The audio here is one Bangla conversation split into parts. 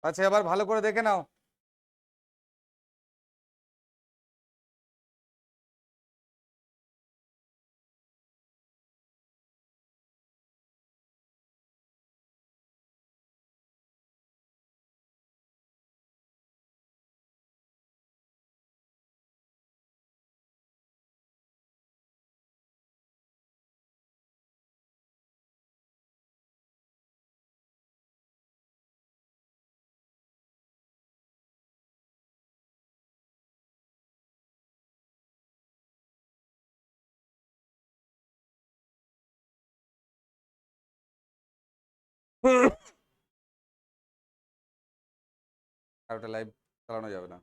আচ্ছা এবার ভালো করে দেখে নাও। আর ওটা লাইভ চালানো যাবে না।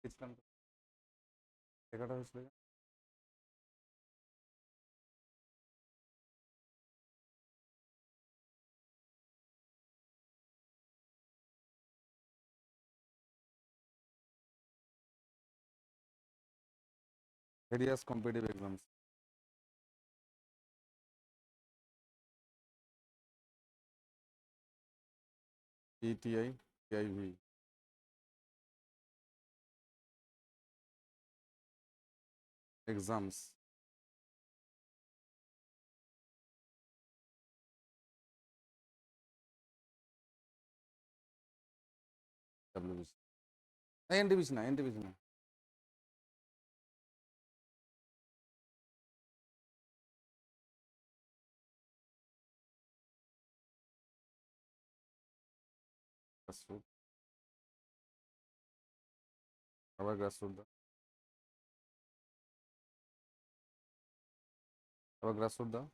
দেখছিলাম তো, রেকর্ড হয়েছিল। various competitive exams. ETI, TIV. Exams. WBC. NTPC না, NTPC না। Grassroot. আবার grassroot দাও। আবার grassroot দাও।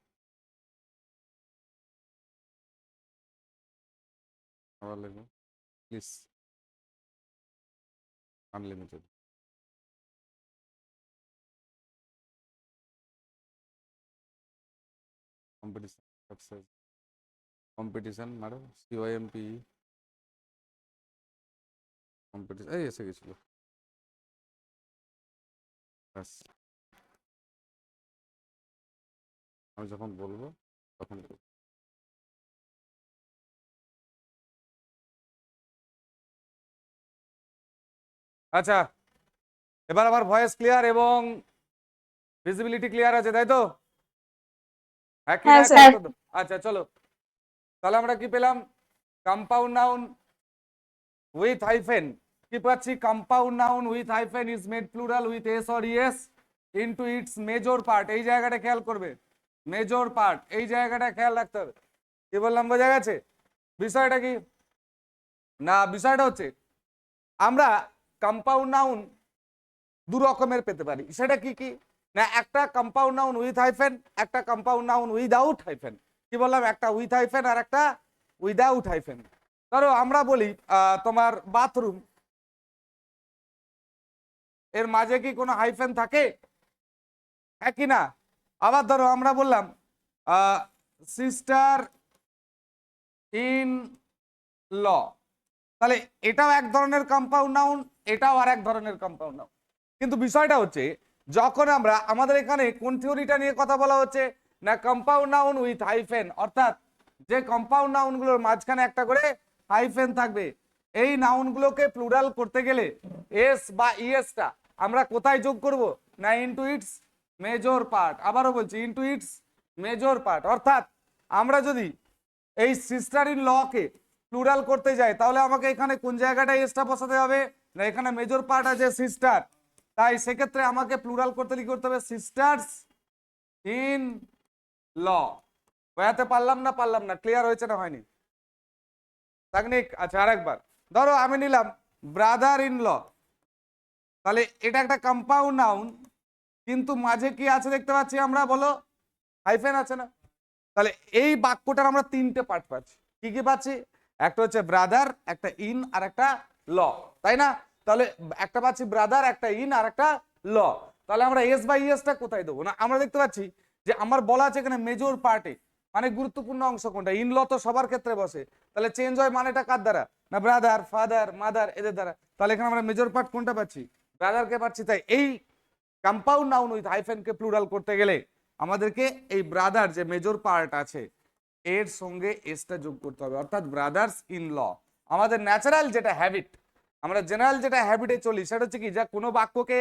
আবার লেখো। Please. Unlimited. Competition. Success. Competition মারো। CYMP। কম্পিটিশন এই এসে গেছিল। ব্যাস। আমি যখন বলবো তখন করো। আচ্ছা এবার আমার ভয়েস ক্লিয়ার এবং ভিজিবিলিটি ক্লিয়ার আছে তাই তো? হ্যাঁ কি না হ্যাঁ একটা স্যার। উত্তর দাও। আচ্ছা চলো তাহলে আমরা কি পেলাম? Compound noun with hyphen. কি পাচ্ছি? Compound noun with hyphen is made plural with s or es into its major part. এই জায়গাটা খেয়াল করবে, মেজর পার্ট এই জায়গাটা খেয়াল রাখতে হবে। কি বললাম বোঝা গেছে? বিষয়টা কি না, বিষয়টা হচ্ছে আমরা কম্পাউন্ড নাউন দু রকমের পেতে পারি। সেটা কি কি না, একটা কম্পাউন্ড নাউন উইথ হাইফেন, একটা কম্পাউন্ড নাউন উইদাউট হাইফেন। কি বললাম? একটা উইথ হাইফেন আর একটা উইদাউট হাইফেন। ধরো আমরা বলি তোমার বাথরুম, এর মাঝে কি কোনো হাইফেন থাকে? হ্যাঁ কি না? আবার ধরো আমরা বললাম সিস্টার ইন ল, তাহলে এটাও এক ধরনের কম্পাউন্ড নাউন, এটাও আর এক ধরনের কম্পাউন্ড নাউন। কিন্তু বিষয়টা হচ্ছে যখন আমরা আমাদের এখানে কোন থিওরিটা নিয়ে কথা বলা হচ্ছে না, কম্পাউন্ড নাউন উইথ হাইফেন, অর্থাৎ যে কম্পাউন্ড নাউনগুলোর মাঝখানে একটা করে হাইফেন থাকবে। এই নাউনগুলোকে প্লুরাল করতে গেলে এস বা ইএসটা আমরা কোথায় যোগ করব না, ইনটু ইটস মেজর পার্ট। আবারও বলছি ইনটু ইটস মেজর পার্ট। অর্থাৎ আমরা যদি এই সিস্টার ইন লকে প্লুরাল করতে যাই তাহলে আমাকে এখানে কোন জায়গাটায় এসটা বসাতে হবে না, এখানে মেজর পার্ট আছে সিস্টার, তাই সেক্ষেত্রে আমাকে প্লুরাল করতে কি করতে হবে? Sisters in law. বোঝাতে পারলাম না পারলাম না? ক্লিয়ার হয়েছে না হয়নি? টেকনিক। আচ্ছা আরেকবার ধরো আমি নিলাম ব্রাদার ইন ল, তাহলে এটা একটা কম্পাউন্ড নাউন কিন্তু মাঝে কি আছে দেখতে পাচ্ছি আমরা, বলো? হাইফেন আছে না? তাহলে এই বাক্যটার আমরা তিনটে পার্ট পাচ্ছি। কি কি পাচ্ছি? একটা হচ্ছে ব্রাদার, একটা ইন, আর একটা ল, তাই না? তাহলে একটা পাচ্ছি ব্রাদার, একটা ইন, আর একটা ল। তাহলে আমরা এস বাই এসটা কোথায় দেবো? না আমরা দেখতে পাচ্ছি যে আমার বলা আছে এখানে মেজর পার্টে, মানে গুরুত্বপূর্ণ অংশ কোনটা? ইন ল তো সবার ক্ষেত্রে বসে, তাহলে চেঞ্জ হয় মানেটা কার দ্বারা? না ব্রাদার, ফাদার, মাদার এদের দ্বারা। তাহলে এখানে আমরা মেজর পার্ট কোনটা পাচ্ছি? ব্রাদারকে পাচ্ছি। তাই এই কম্পাউন্ড নাউন উইথ হাইফেনকে প্লুরাল করতে গেলে আমাদেরকে এই ব্রাদার যে মেজর পার্ট আছে এর সঙ্গে এসটা যোগ করতে হবে, অর্থাৎ ব্রাদার্স ইন ল। আমাদের ন্যাচারাল যেটা হ্যাবিট, আমরা জেনারেল যেটা হ্যাবিটে চলি সেটা হচ্ছে কি, যা কোনো বাক্যকে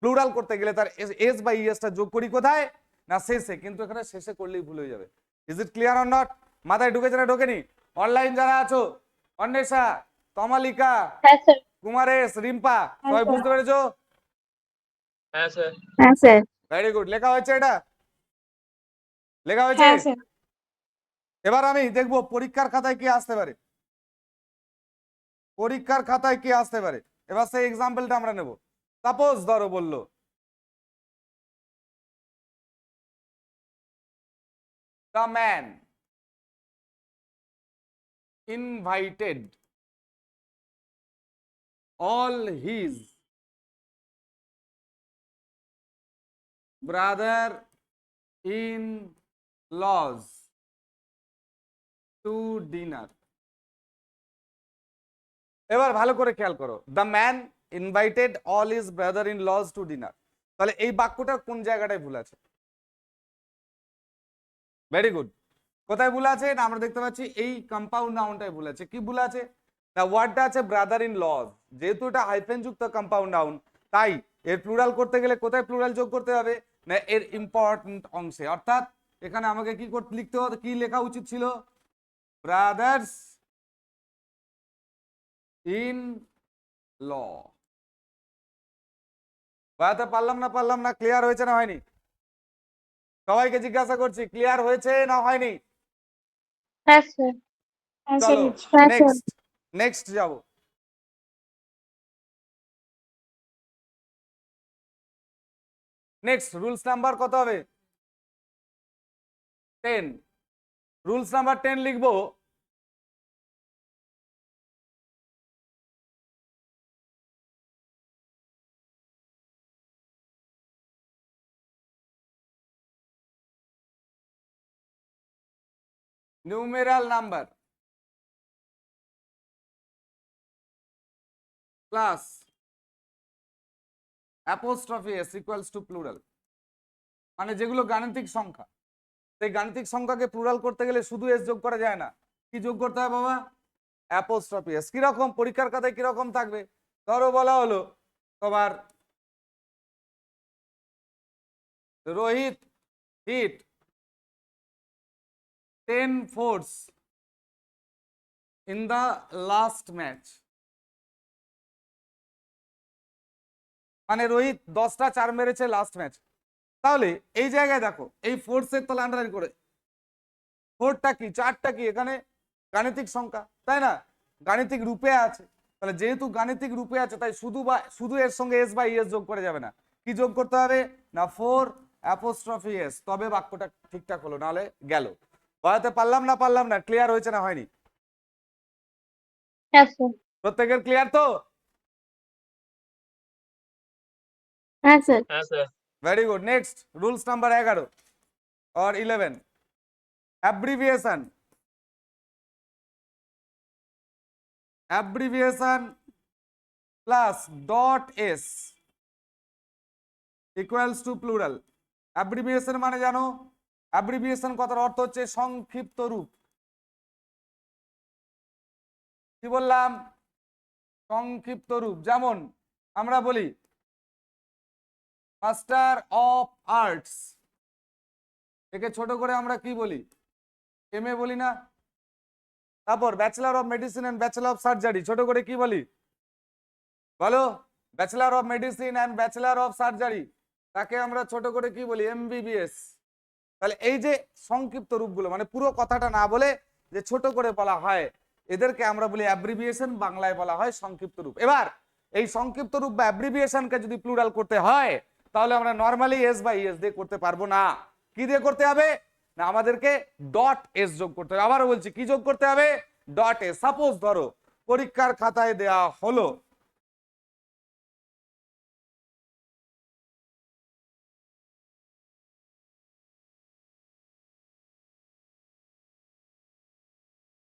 প্লুরাল করতে গেলে তার এস বা ইএসটা যোগ করি কোথায়? না শেষে। কিন্তু এখানে শেষে করলেই ভুল হয়ে যাবে। Is it clear or not? মাথায় ঢুকেছে না ঢোকেনি? অনলাইন যারা আছো, অন্বেষা, তমালিকা, হ্যাঁ স্যার। কুমারেশ, রিম্পা, সবাই স্যার। বুঝতে পেরেছো? হ্যাঁ স্যার। হ্যাঁ স্যার। Very good. লেখা হয়েছে? এটা লেখা হয়েছে? হ্যাঁ স্যার। এবার আমি দেখবো পরীক্ষার খাতায় কি আসতে পারে। পরীক্ষার খাতায় কি আসতে পারে এবার সেই এক্সাম্পলটা আমরা নেব। সাপোজ ধরো বললো the man invited all his brother-in-laws to dinner. এবার ভালো করে খেয়াল করো, the man invited all his brother in laws to dinner. তাহলে এই বাক্যটার কোন জায়গাটায় ভুল আছে? Very good. কোথায় ভুল আছে? না আমরা দেখতে পাচ্ছি এই কম্পাউন্ড নাউনটায় ভুল আছে। কি ভুল আছে? না ওয়ার্ডটা আছে ব্রাদার ইন লজ, যেহেতু এটা হাইফেন যুক্ত কম্পাউন্ড নাউন, তাই এর প্লুরাল করতে গেলে কোথায় প্লুরাল যোগ করতে হবে? না এর ইম্পর্টেন্ট অংশে। অর্থাৎ এখানে আমাকে কি করতে লিখতে হবে? কি লেখা উচিত ছিল? Brothers in law. বাড়াতে পারলাম না? ক্লিয়ার হয়েছে না হয়নি? সবাইকে জিজ্ঞাসা করছি, ক্লিয়ার হয়েছে না হয়নি? হ্যাঁ স্যার। হ্যাঁ স্যার। চলো হ্যাঁ স্যার। নেক্সট নেক্সট যাব। নেক্সট রুলস নাম্বার কত হবে? 10। রুলস নাম্বার 10 লিখবো। Numeral number plus apostrophe S equals to plural, মানে যেগুলো গাণিতিক সংখ্যা, সেই গাণিতিক সংখ্যাকে প্লুরাল করতে গেলে শুধু এস যোগ করা যায় না। কি যোগ করতে হয় বাবা? Apostrophe S. কিরকম পরীক্ষার খাতায় কিরকম থাকবে? ধরো বলা হলো তোমার Rohit hit 10 fours in the last match, মানে রোহিত 10টা 4 মেরেছে লাস্ট ম্যাচ। তাহলে এই জায়গায় দেখো এই ফোর্সের তলে আন্ডারলাইন করে 4টা কি 4টা কি এখানে গাণিতিক সংখ্যা, তাই না? গাণিতিক রূপে আছে। তাহলে যেহেতু গাণিতিক রূপে আছে তাই শুধু এর সঙ্গে এস বা ইএস যোগ করে যাবে না। কি যোগ করতে হবে? না 4 অ্যাপোস্ট্রফি এস, তবে বাক্যটা ঠিকঠাক হলো, নাহলে গেল। বলাতে পারলাম না? ক্লিয়ার হয়েছে না হয়নি? হ্যাঁ স্যার। প্রত্যেকের ক্লিয়ার তো? হ্যাঁ স্যার। হ্যাঁ sir. Very good. Next rules number 11 or 11, abbreviation plus dot s equals to plural. Abbreviation মানে জানো? অ্যাব্রিভিয়েশন কথার অর্থ হচ্ছে সংক্ষিপ্ত রূপ। কি বললাম? সংক্ষিপ্ত রূপ। যেমন আমরা বলি মাস্টার অফ আর্টস, একে ছোট করে আমরা কি বলি? এমএ বলি না? তারপর bachelor of medicine and bachelor of surgery, ছোট করে কি বলি? বলো। Bachelor of medicine and bachelor of surgery, তাকে আমরা ছোট করে কি বলি? এমবিবিএস। তাহলে এই যে সংক্ষিপ্ত রূপগুলো, মানে পুরো কথাটা না বলে যে ছোট করে বলা হয়, এদেরকে আমরা বলি অ্যাব্রিভিয়েশন, বাংলায় বলা হয় সংক্ষিপ্ত রূপ। এবার এই সংক্ষিপ্ত রূপ বা অ্যাব্রিভিয়েশনকে যদি প্লুরাল করতে হয় তাহলে আমরা নরমালি এস বা ইএস দিয়ে করতে পারবো না। কি দিয়ে করতে হবে? না আমাদেরকে ডট এস যোগ করতে হবে। আবারও বলছি কি যোগ করতে হবে, ডট এস। সাপোজ ধরো পরীক্ষার খাতায় দেয়া হলো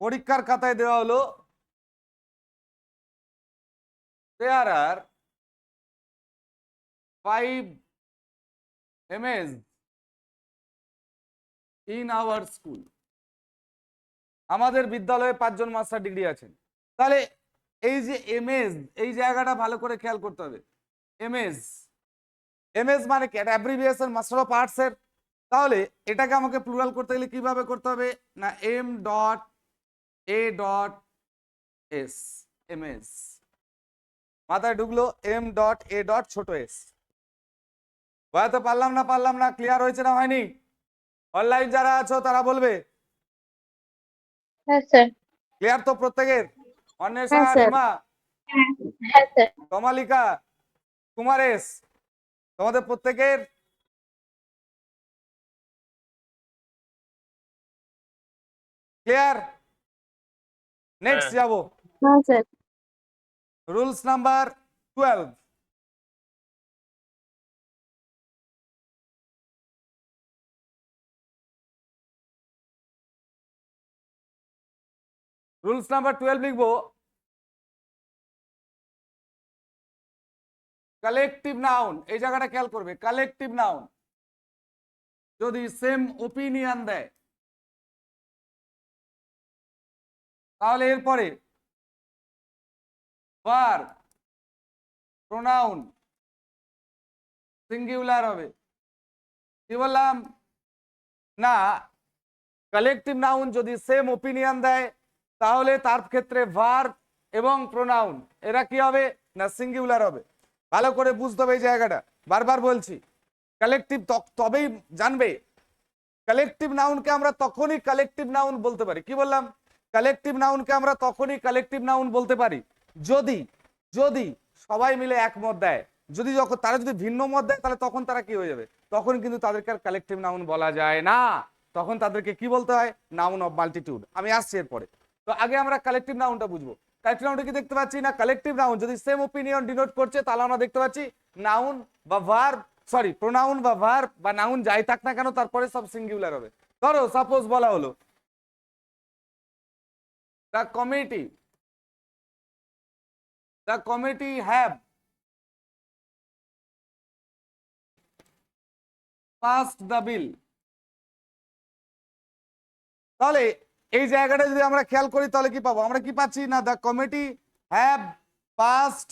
পরীক্ষার খাতায় দেওয়া হলো there are 5 MS in our school। আমাদের বিদ্যালয়ে 5 জন মাস্টার ডিগ্রি আছেন। তাহলে এই যে এমএস, এই জায়গাটা ভালো করে খেয়াল করতে হবে। এমএস, এমএস মানে কি? এটা অ্যাব্রিভিয়েশন মাস্টার অফ আর্টস এর। তাহলে এটাকে আমাকে প্লুরাল করতে গেলে কিভাবে করতে হবে না, M dot A dot S, MS. মাথায় ঢুকলো? এম ডট এ ডট ছোট এস। বুঝতে পারলাম না? ক্লিয়ার হয়েছে না হয়নি? অনলাইন যারা আছো তারা বলবে হ্যাঁ স্যার। ক্লিয়ার তো প্রত্যেকের? অন্বেষা, হ্যাঁ স্যার। রিমা, হ্যাঁ স্যার। কমালিকা, কুমারেশ, তোমাদের প্রত্যেকের ক্লিয়ার? নেক্সট যাব, হ্যাঁ sir. Rules number 12। Rules number 12 লিখবো কালেকটিভ নাউন। এই জায়গাটা খেয়াল করবে, কালেকটিভ নাউন যদি সেম ওপিনিয়ন দেয় তাহলে এরপরে ভার্ব, প্রোনাউন সিঙ্গুলার হবে। কি বললাম না, কালেকটিভ নাউন যদি সেম ওপিনিয়ন দেয় তাহলে তার ক্ষেত্রে ভার্ব এবং প্রোনাউন এরা কি হবে না, সিঙ্গুলার হবে। ভালো করে বুঝতে হবে এই জায়গাটা, বারবার বলছি। কালেকটিভ তবেই জানবে, কালেকটিভ নাউনকে আমরা তখনই কালেকটিভ নাউন বলতে পারি। কি বললাম? কালেকটিভ নাউনকে আমরা তখনই কালেকটিভ নাউন বলতে পারি যদি যদি সবাই মিলে একমত দেয়। যদি যখন তারা যদি ভিন্ন মত দেয় তাহলে তখন তারা কি হয়ে যাবে, তখন কিন্তু তাদেরকে আর কালেকটিভ নাউন বলা যায় না, তখন তাদেরকে কি বলতে হয়, নাউন অফ মাল্টিটিউড। আমি আসছি এরপরে। তো আগে আমরা কালেকটিভ নাউনটা বুঝবো। কালেকটিভ নাউনটা কি দেখতে পাচ্ছি না, কালেকটিভ নাউন যদি সেম ওপিনিয়ন ডিনোট করছে তাহলে আমরা দেখতে পাচ্ছি নাউন বা ভার্ব, সরি প্রোনাউন বা ভার্ব বা নাউন যাই থাক না কেন তারপরে সব সিঙ্গুলার হবে। ধরো সাপোজ বলা হলো the committee have passed the bill। তাহলে এই জায়গাটা যদি আমরা খেয়াল করি তাহলে কি পাবো, আমরা কি পাচ্ছি না, the committee have passed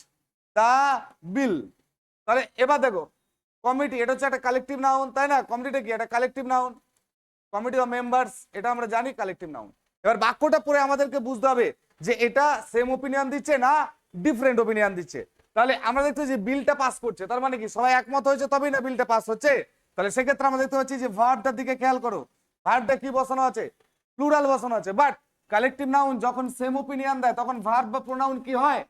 the বিল। তাহলে এবার দেখো কমিটি এটা হচ্ছে একটা কালেকটিভ নাউন, তাই না? কমিটিটা কি একটা collective noun, committee of members, এটা আমরা জানি কালেকটিভ নাউন। এবার বাক্যটা পড়ে আমাদেরকে বুঝতে হবে যে এটা সেম ওপিনিয়ন দিচ্ছে না ডিফারেন্ট ওপিনিয়ন দিচ্ছে। তাহলে আমরা দেখতে যে বিলটা পাস করছে, তার মানে কি সবাই একমত হয়েছে তবেই না বিলটা পাস হচ্ছে। তাহলে সেক্ষেত্রে আমরা দেখতে পাচ্ছি যে ভার্বটার দিকে খেয়াল করো, ভার্বটা কি বসানো আছে, প্লুরাল বসানো আছে। বাট কালেকটিভ নাউন যখন সেম ওপিনিয়ন দেয় তখন ভার্ব বা প্রোনাউন কি হয়,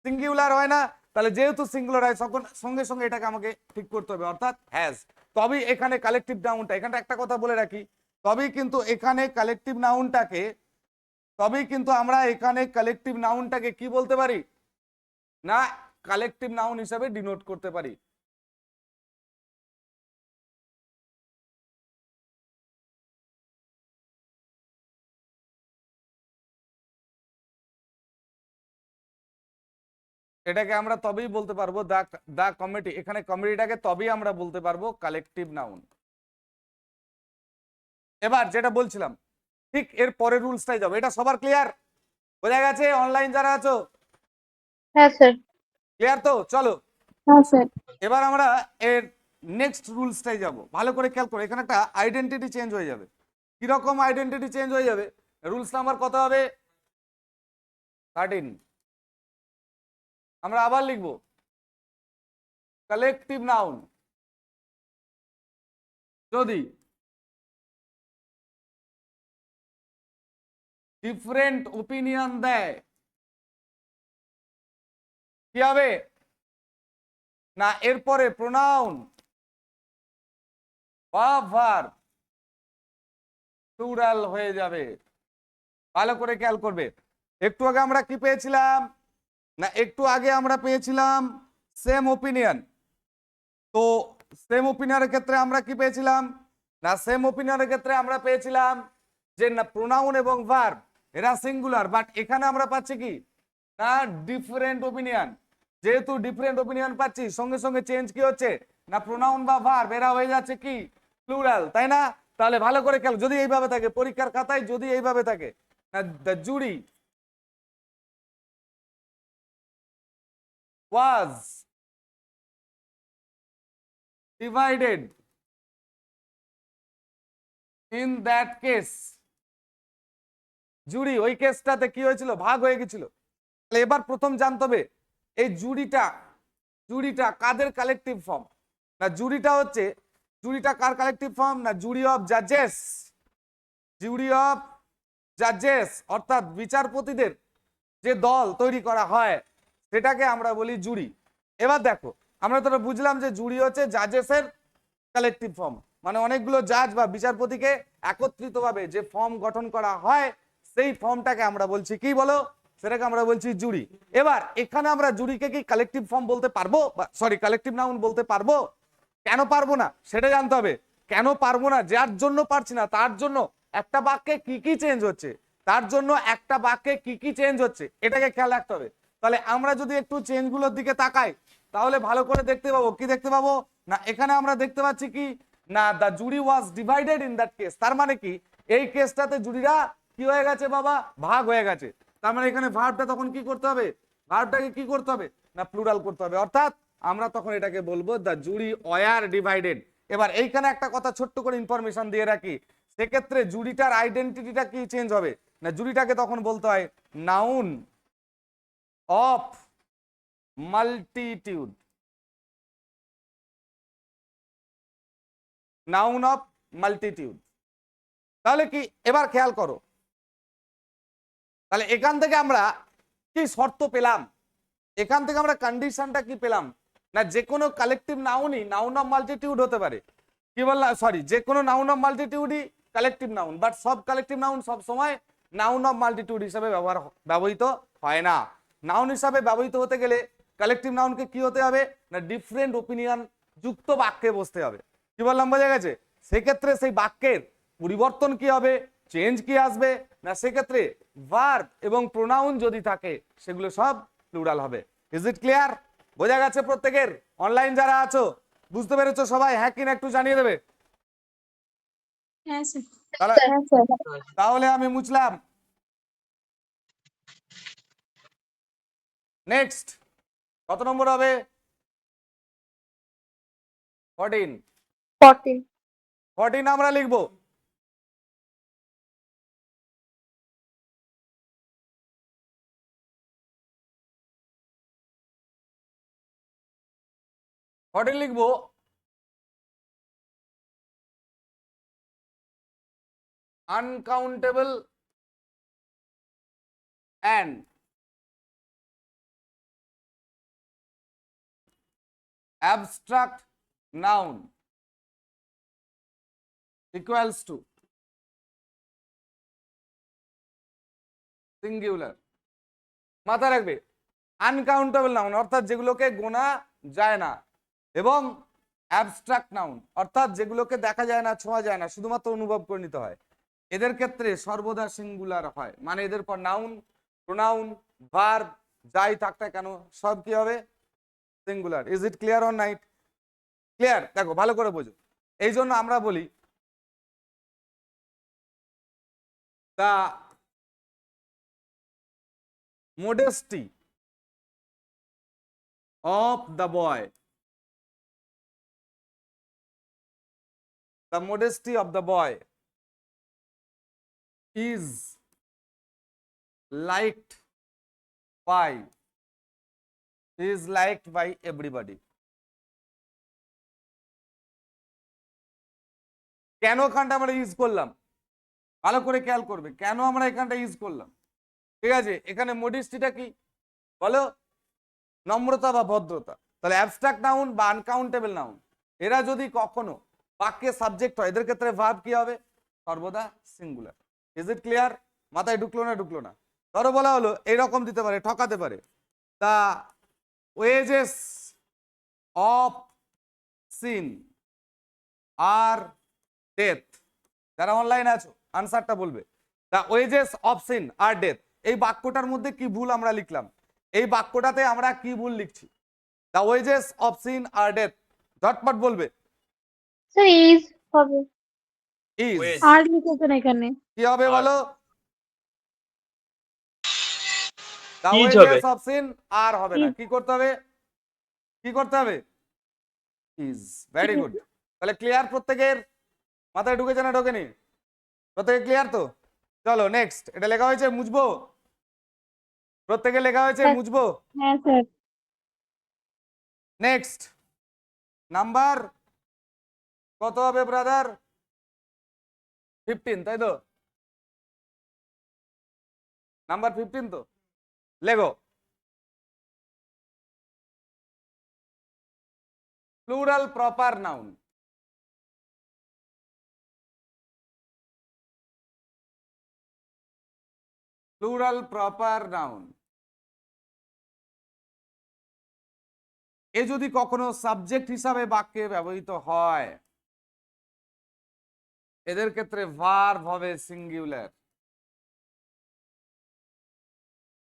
সিঙ্গুলার হয় না। তাহলে যেহেতু সিঙ্গুলার হয় তখন সঙ্গে সঙ্গে এটাকে আমাকে ঠিক করতে হবে, অর্থাৎ হ্যাজ। তবেই এখানে কালেকটিভ নাউনটা, এখানে একটা কথা বলে রাখি, তবেই কিন্তু এখানে কালেকটিভ নাউনটাকে, তবেই কিন্তু আমরা এখানে কালেকটিভ নাউনটাকে কি বলতে পারি না, কালেকটিভ নাউন হিসাবে ডিনোট করতে পারি। এটাকে আমরা তবেই বলতে পারবো দা কমিটি, এখানে কমিটিটাকে তবেই আমরা বলতে পারবো কালেকটিভ নাউন। এবার যেটা বলছিলাম ঠিক এর পরের রুলসটাই যাবো, এটা সবার ক্লিয়ার বোঝা গেছে? অনলাইন যারা আছো হ্যাঁ স্যার। ক্লিয়ার তো? চলো হ্যাঁ স্যার। এবার আমরা এর নেক্সট রুলসটাই যাব। ভালো করে খেয়াল করো, এখানে একটা আইডেন্টিটি চেঞ্জ হয়ে যাবে। কিরকম আইডেন্টিটি চেঞ্জ হয়ে যাবে? রুলস নাম্বার কত হবে, 13। আমরা আবার লিখবো কালেকটিভ নাউন যদি ডিফারেন্ট ওপিনিয়ন দেয় কি হবে না, এরপরে প্রোনাউন বা ভার্ব প্লুরাল হয়ে যাবে। ভালো করে খেয়াল করবে। একটু আগে আমরা কি পেয়েছিলাম, না একটু আগে আমরা পেয়েছিলাম সেম ওপিনিয়ন। তো সেম ওপিনিয়নের ক্ষেত্রে আমরা কি পেয়েছিলাম, না সেম ওপিনিয়নের ক্ষেত্রে আমরা পেয়েছিলাম যে না প্রোনাউন এবং ভার্ব এরা সিঙ্গুলার, বাট এখানে আমরা পাচ্ছি কি না ডিফারেন্ট ওপিনিয়ন। যেহেতু ডিফারেন্ট ওপিনিয়ন পাচ্ছি, সঙ্গে সঙ্গে চেঞ্জ কি হচ্ছে না প্রোনাউন বা ভার্ব এরা হয়ে যাচ্ছে কি প্লুরাল, তাই না? তাহলে ভালো করে খেয়াল, যদি এইভাবে থাকে পরীক্ষার খাতায়, যদি এইভাবে থাকে না the jury was divided in that case, জুরি ওই কেসটাতে কি হয়েছিল, ভাগ হয়ে গেছিল। তাহলে এবার প্রথম জানতে হবে এই জুরিটা কাদের কালেকটিভ ফর্ম, না জুরিটা কার কালেকটিভ ফর্ম, না জুরি অফ জাজেস, জুরি অফ জাজেস অর্থাৎ বিচারপতিদের যে দল তৈরি করা হয় সেটাকে আমরা বলি জুরি। এবার দেখো আমরা তো বুঝলাম যে জুরি হচ্ছে জাজেসের কালেকটিভ ফর্ম, মানে অনেকগুলো জাজ বা বিচারপতিকে একত্রিতভাবে যে ফর্ম গঠন করা হয় সেই ফর্মটাকে আমরা বলছি কি বলো, সেটাকে আমরা বলছি জুরি। এবার এখানে আমরা জুরিকে কি কালেকটিভ ফর্ম বলতে পারবো, সরি কালেকটিভ নাউন বলতে পারবো? কেন পারবো না সেটা জানতে হবে। কেন পারবো না, যার জন্য পারছি না তার জন্য একটা বাক্যে কি কি চেঞ্জ হচ্ছে, তার জন্য একটা বাক্যে কি কি চেঞ্জ হচ্ছে এটাকে খেয়াল রাখতে হবে। তাহলে আমরা যদি একটু চেঞ্জ গুলোর দিকে তাকাই তাহলে ভালো করে দেখতে পাবো, কি দেখতে পাবো না এখানে আমরা দেখতে পাচ্ছি কি না the jury was divided in that case. তার মানে কি এই কেসটাতে জুরিরা কি হয়ে গেছে বাবা, ভাগ হয়ে গেছে। তার মানে এখানে ভার্বটা তখন কি করতে হবে, ভার্বটাকে কি করতে হবে না প্লুরাল করতে হবে, অর্থাৎ আমরা তখন এটাকে বলবো দ্য জুরি ওয়ার ডিভাইডেড। এবার এইখানে একটা কথা ছোট্ট করে ইনফরমেশন দিয়ে রাখি, সেক্ষেত্রে জুরিটার আইডেন্টিটিটা কি চেঞ্জ হবে, না জুরিটাকে তখন বলতে হয় noun of multitude, noun of multitude. তাহলে কি এবার খেয়াল করো, তাহলে এখান থেকে আমরা কি শর্ত পেলাম, এখান থেকে আমরা কন্ডিশনটা কি পেলাম, না যে কোনো কালেকটিভ নাউনই নাউন অফ মাল্টিটিউড হতে পারে। কি বললাম, সরি যে কোনো নাউন অফ মাল্টিটিউডই কালেকটিভ নাউন, বাট সব কালেকটিভ নাউন সব সময় নাউন অফ মাল্টিটিউড হিসাবে ব্যবহৃত হয় না। নাউন হিসাবে ব্যবহৃত হতে গেলে কালেকটিভ নাউনকে কি হতে হবে, না ডিফারেন্ট ওপিনিয়ন যুক্ত বাক্যে বসতে হবে। কি বললাম, বোঝা গেছে? সেক্ষেত্রে সেই বাক্যের পরিবর্তন কি হবে, চেঞ্জ কি আসবে, না সেক্ষেত্রে ভার্ব এবং প্রোনাউন যদি থাকে সেগুলো সব প্লুরাল হবে। Is it clear? বোঝা গেছে প্রত্যেকের? অনলাইন যারা আছো বুঝতে পেরেছো সবাই, হ্যাঁ কিনা একটু জানিয়ে দেবে। হ্যাঁ স্যার। তাহলে হ্যাঁ স্যার। তাহলে আমি মুছলাম। নেক্সট কত নম্বর হবে? 14। 14। 14 আমরা লিখবো। লিখবো uncountable and abstract noun equals to singular। মাথায় রাখবে আনকাউন্টেবল নাউন অর্থাৎ যেগুলোকে গোনা যায় না, এবং অ্যাবস্ট্রাক্ট নাউন অর্থাৎ যেগুলোকে দেখা যায় না, ছোঁয়া যায় না, শুধুমাত্র অনুভব করে নিতে হয়, এদের ক্ষেত্রে সর্বদা সিঙ্গুলার হয়। মানে এদের পর নাউন প্রোনাউন ভার্ব যাই থাক না কেন সব কি হবে, singular. Is it clear or night? Clear? দেখো ভালো করে বোঝো, এই জন্য আমরা বলি দা modesty of the boy, the modesty of the boy is liked by everybody। কেন এখানটা আমরা ইউজ করলাম ভালো করে খেয়াল করবে, কেন আমরা এখানটা ইউজ করলাম। ঠিক আছে, এখানে মডেস্টিটা কি বলো, নম্রতা বা ভদ্রতা। তাহলে অ্যাবস্ট্রাক্ট নাউন বা আনকাউন্টেবল নাউন এরা যদি কখনো বাক্যে সাবজেক্ট হয় এদের ক্ষেত্রে ভার্ব কি হবে, সর্বদা সিঙ্গুলার। Is it clear? মাথায় ঢুকলো না? ধরো বলা হলো এইরকম দিতে পারে, ঠকাতে পারে, the wages of sin are death. যারা অনলাইনে আছো আনসারটা বলবে। The wages of sin are death, এই বাক্যটার মধ্যে কি ভুল আমরা লিখলাম? এই বাক্যটাতে আমরা কি ভুল লিখছি? The wages of sin are death, ঝটপট বলবে। স্যার ইজ হবে। Is Wage। আর লিখেছেন এখানে। কি হবে আর। বলো? দা Is হবে। ওয়েজেস অফ সিন আর হবে না, Is। কি করতে হবে? কি করতে হবে? ইজ। Very good. তাহলে ক্লিয়ার? প্রত্যেকের মাথায় ঢুকেছে না ঢোকেনি? প্রত্যেকে ক্লিয়ার তো? চলো নেক্সট। এটা লেখা হয়েছে মুছবো? প্রত্যেকে লেখা হয়েছে হ্যাঁ। মুছবো? হ্যাঁ স্যার। নেক্সট নাম্বার কত হবে ব্রাদার? 15, তাই তো? নাম্বার 15 তো? লেখো plural proper noun. Plural proper noun এ যদি কখনো সাবজেক্ট হিসাবে বাক্যে ব্যবহৃত হয়, এদের ক্ষেত্রে ভার্ব হবে সিঙ্গুলার।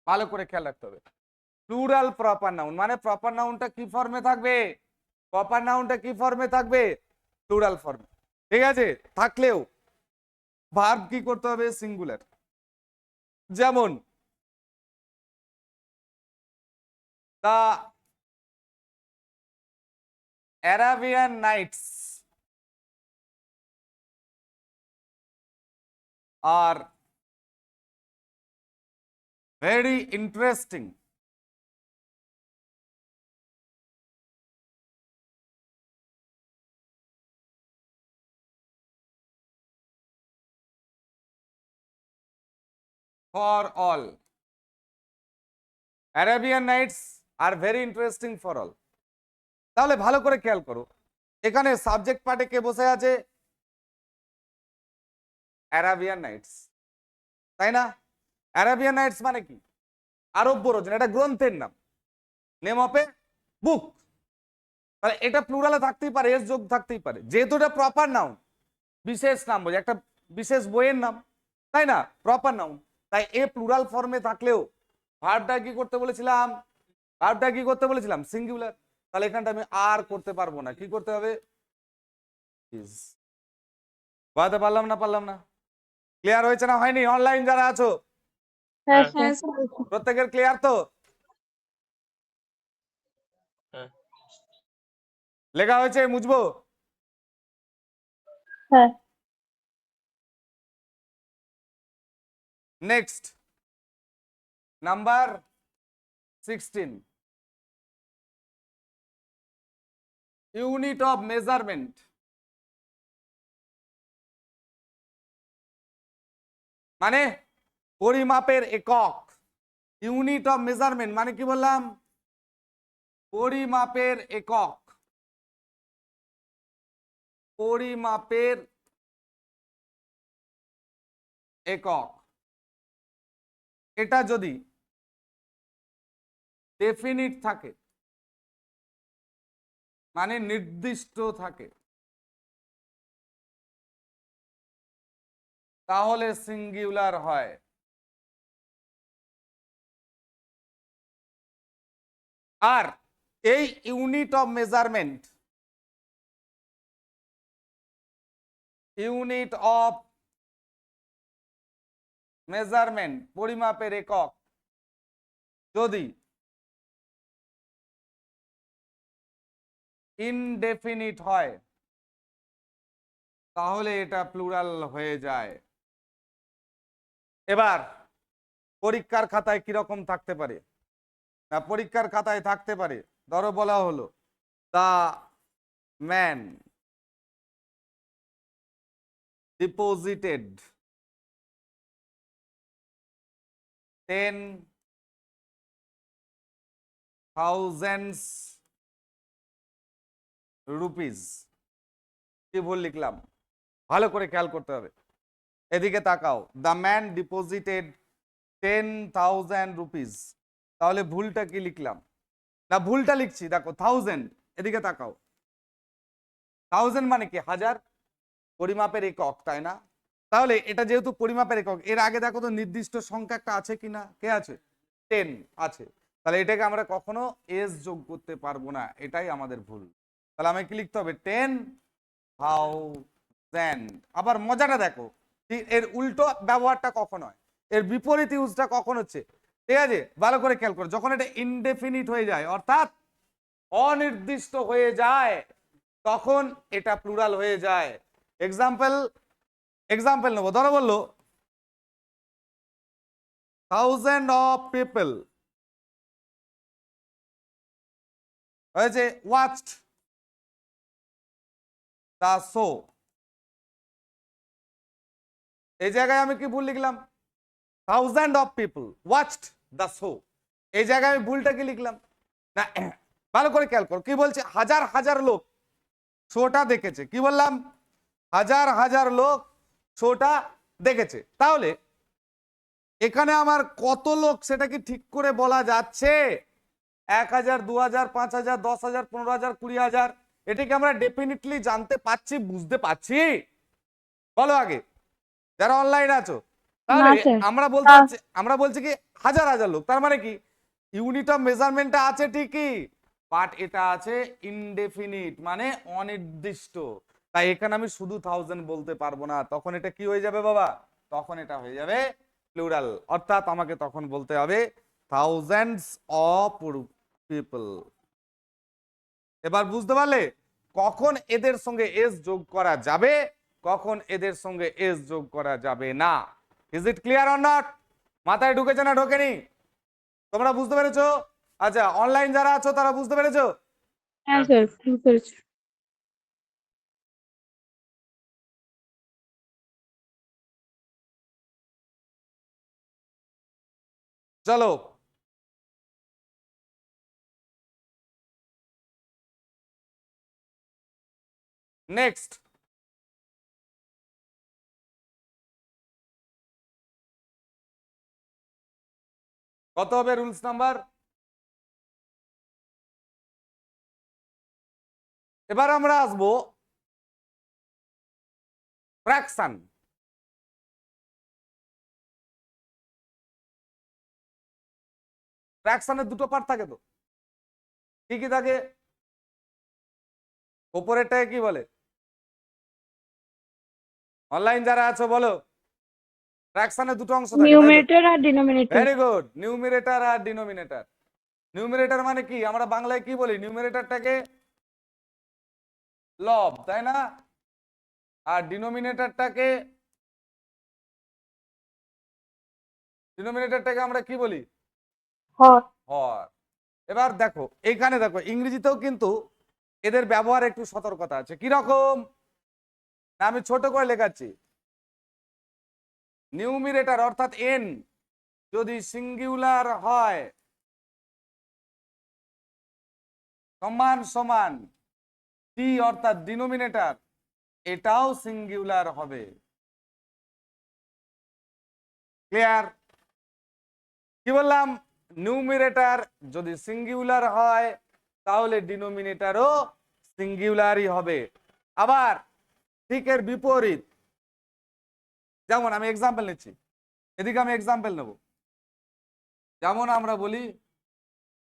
ভালো করে খেয়াল রাখতে হবে। প্লুরাল প্রপার নাউন মানে প্রপার নাউনটা কি ফর্মে থাকবে? প্রপার নাউনটা কি ফর্মে থাকবে? প্লুরাল ফর্মে। ঠিক আছে? থাকলেও ভার্ব কি করতে হবে? সিঙ্গুলার। যেমন দা অ্যারাবিয়ান নাইটস আর very interesting. For all. Arabian Nights are very interesting for all. তাহলে ভালো করে খেয়াল করো, এখানে সাবজেক্ট পার্টে কে বসে আছে? অ্যারাবিয়ান নাইটস, তাই না? অ্যারাবিয়ান নাইটস মানে কি? আরব্য রচনা, এটা গ্রন্থের নাম, নেম অফ এ বুক। তাহলে এটা প্লুরালে থাকতেই পারে, এস যোগ থাকতেই পারে, যেহেতু এটা প্রপার নাউন, বিশেষ নাম বোঝে, একটা বিশেষ বইয়ের নাম, তাই না? প্রপার নাউন, তাই এ প্লুরাল ফর্মে থাকলেও ভার্বটা কি করতে বলেছিলাম? ভার্বটা কি করতে বলেছিলাম? সিঙ্গুলার। তাহলে এখানটা আমি আর করতে পারবো না, কি করতে হবে? ইজ। বুঝতে পারলাম না? ক্লিয়ার হয়েছে না হয়নি? অনলাইন যারা আছো হ্যাঁ হ্যাঁ। স্যার। প্রত্যেকের ক্লিয়ার তো? হ্যাঁ। লেখা হয়েছে মুছবো? হ্যাঁ। Next number 16, unit of measurement. মানে পরিমাপের একক। ইউনিট অফ মেজারমেন্ট মানে কি বললাম? পরিমাপের একক। পরিমাপের একক এটা যদি ডেফিনিট থাকে মানে নির্দিষ্ট থাকে, তাহলে সিঙ্গুলার হয়। আর এই unit of measurement, unit of measurement পরিমাপের একক যদি ইনডেফিনিট হয়, তাহলে এটা প্লুরাল হয়ে যায়। এবার পরীক্ষার খাতায় কিরকম থাকতে পারে? না, পরীক্ষার খাতায় থাকতে পারে, ধরো বলা হলো দা ম্যান ডিপোজিটেড 10,000 রুপিস। কি ভুল লিখলাম? ভালো করে খেয়াল করতে হবে। এদিকে তাকাও, দ্য ম্যান ডিপোজিটেড 10,000 রুপিস। তাহলে ভুলটা কি লিখলাম? না ভুলটা লিখছি, দেখো 1000, এদিকে তাকাও। 1000 মানে কি? হাজার, পরিমাপের একক, তাই না? তাহলে এটা যেহেতু পরিমাপের একক, এর আগে দেখো তো নির্দিষ্ট সংখ্যা একটা আছে কিনা, কে আছে? 10 আছে। তাহলে এটাকে আমরা কখনো এস যোগ করতে পারবো না, এটাই আমাদের ভুল। তাহলে আমাকে কি লিখতে হবে? 10,000। আবার মজাটা দেখো, এর উল্টো ব্যবহারটা কখন হয়, এর বিপরীত ইউজটা কখন হচ্ছে, ঠিক আছে? ভালো করে খেয়াল করো, যখন এটা ইনডেফিনিট হয়ে যায়, অর্থাৎ অনির্দিষ্ট হয়ে যায়, তখন এটা প্লুরাল হয়ে যায়। এক্সাম্পল নেবো, ধরো বললো 1000 অফ পিপল হয়েছে ওয়াচড দ্য শো। এই জায়গায় আমি কি ভুল লিখলাম? 1000 of people watched the show. এই জায়গায় আমি ভুলটা কি লিখলাম? না, ভালো করে খেয়াল করো, কি বলছে? হাজার হাজার লোক শোটা দেখেছে। কি বললাম? হাজার হাজার লোক শোটা দেখেছে। তাহলে এখানে আমার কত লোক সেটা কি ঠিক করে বলা যাচ্ছে? 1000, 2000, 5000, 10,000, 15,000, 20,000? এটাকে আমরা ডেফিনেটলি জানতে পাচ্ছি, বুঝতে পাচ্ছি? বলো আগে, যারা অনলাইন আছো। তাহলে না, স্যার। আমরা বলছি কি হাজার হাজার লোক, তার মানে কি ইউনিট অফ মেজারমেন্টটা আছে ঠিকই, বাট এটা আছে ইনডেফিনিট, মানে অনির্দিষ্ট। তাই এখানে আমি শুধু 1000 বলতে পারবো না, তখন এটা কি হয়ে যাবে বাবা? তখন এটা হয়ে যাবে প্লুরাল, অর্থাৎ আমাকে তখন বলতে হবে থাউজেন্ডস অফ পিপল। এবার বুঝতে পারলে কখন এদের সঙ্গে এস যোগ করা যাবে, কখন এদের সঙ্গে এস যোগ করা যাবে না। Is it clear or not? মাথায় ঢুকেছে না ঢোকেনি? তোমরা বুঝতে পেরেছো? আচ্ছা, অনলাইন যারা আছো তারা বুঝতে পেরেছো? হ্যাঁ স্যার, বুঝতে পেরেছি। চলো, নেক্সট। কত হবে রুলস নাম্বার? এবার আমরা আসবো ফ্র্যাকশন। ফ্র্যাকশনের দুটো পার্ট থাকে তো, কি কি থাকে? উপরেরটাকে কি বলে? অনলাইন যারা আছো বলো। ফ্র্যাকশনের দুটো অংশ থাকে, তাই তো? নিউমারেটর আর ডিনোমিনেটর। ভেরি গুড, নিউমিরেটর আর ডিনোমিনেটর। নিউমিরেটর মানে কি? আমরা বাংলায় কি বলি? নিউমিরেটরটাকে লব, তাই না? আর ডিনোমিনেটরটাকে আমরা কি বলি? হর। হর। এবার দেখো, এইখানে দেখো ইংরেজিতেও কিন্তু এদের ব্যবহার একটু সতর্কতা আছে। কি রকম? না, আমি ছোট করে লেখাচ্ছি। নিউমিরেটর অর্থাৎ এন যদি সিঙ্গুলার হয়, সমান সমান টি অর্থাৎ ডিনোমিনেটর এটাও সিঙ্গুলার হবে। ক্লিয়ার? কি বললাম? নিউমিরেটর যদি সিঙ্গুলার হয় তাহলে ডিনোমিনেটরও সিঙ্গুলারই হবে। আবার ঠিক এর বিপরীত, যেমন আমি এক্সাম্পল নিচ্ছি, এদিকে আমি এক্সাম্পল নেব। যেমন আমরা বলি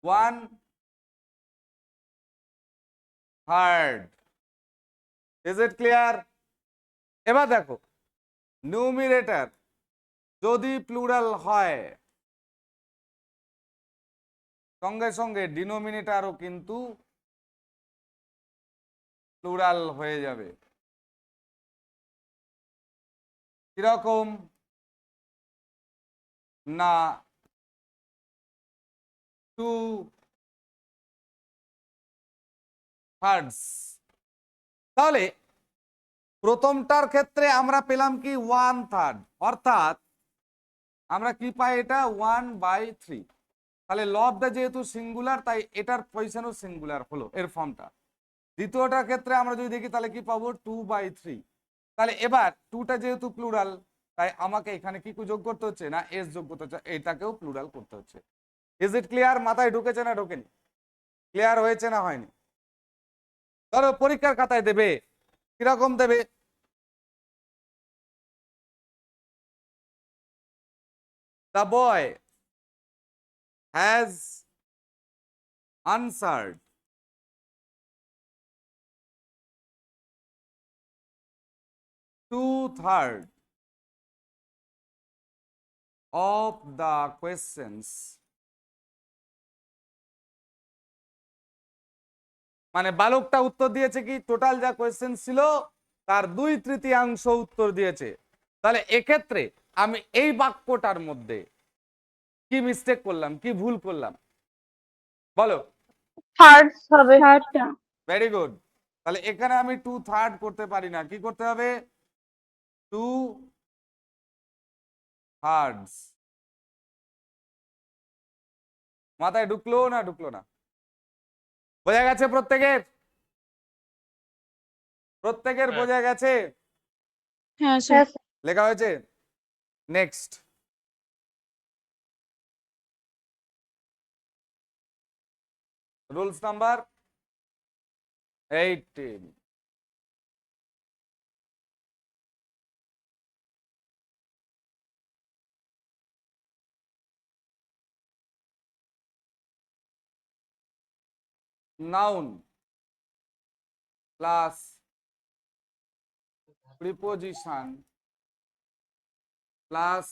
1/3। Is it clear? এবার দেখো, নিউমিরেটর যদি প্লুরাল হয় সঙ্গে সঙ্গে ডিনোমিনেটরও কিন্তু প্লুরাল হয়ে যাবে। কিরকম? না 2/3। তাহলে প্রথমটার ক্ষেত্রে আমরা পেলাম কি 1/3, অর্থাৎ আমরা কি পাই? এটা 1/3। তাহলে লবটা যেহেতু সিঙ্গুলার তাই এটার পজিশনও সিঙ্গুলার হলো, এর ফর্মটা। দ্বিতীয়টার ক্ষেত্রে আমরা যদি দেখি তাহলে কি পাবো? 2/3। তাহলে এবার টুটা যেহেতু প্লুরাল তাই আমাকে এখানে কি যোগ করতে হচ্ছে না এস যোগ করতে হচ্ছে, এটাকেও প্লুরাল করতে হচ্ছে। Is it clear? মাথায় ঢুকেছে না ঢোকেনি? ক্লিয়ার হয়েছে না হয়নি? ধরো পরীক্ষার খাতায় দেবে, কিরকম দেবে? The boy has answered 2/3 of the questions, মানে বালকটা উত্তর দিয়েছে কি টোটাল যা কোয়েশ্চেন ছিল তার 2/3 উত্তর দিয়েছে। তাহলে এক্ষেত্রে আমি এই বাক্যটার মধ্যে কি মিস্টেক করলাম, কি ভুল করলাম বলো? থার্ডস হবে। থার্ডটা। Very good. তাহলে এখানে আমি 2/3 করতে পারি না, কি করতে হবে? 2/3। মাথায় ঢুকলো না ঢুকলো না? বোঝা গেছে প্রত্যেকের? প্রত্যেকের হ্যাঁ। বোঝা গেছে? হ্যাঁ স্যার। লেখা হয়েছে? Next. Rules number 18। Noun plus preposition plus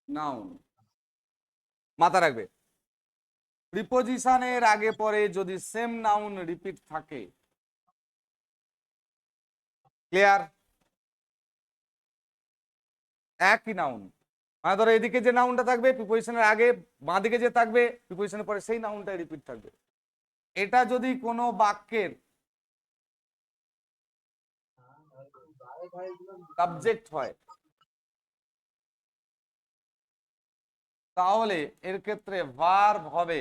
noun. মাথা রাখবে, প্রিপোজিশনের আগে পরে যদি সেম নাউন রিপিট থাকে, ক্লিয়ার? একই নাউন, মানে ধরো এদিকে যে নাউনটা থাকবে প্রিপোজিশনের আগে, বাঁ দিকে যে থাকবে প্রিপোজিশনের পরে সেই নাউনটাই রিপিট থাকবে। এটা যদি কোনো বাক্যের সাবজেক্ট হয় তাহলে এর ক্ষেত্রে ভার্ব হবে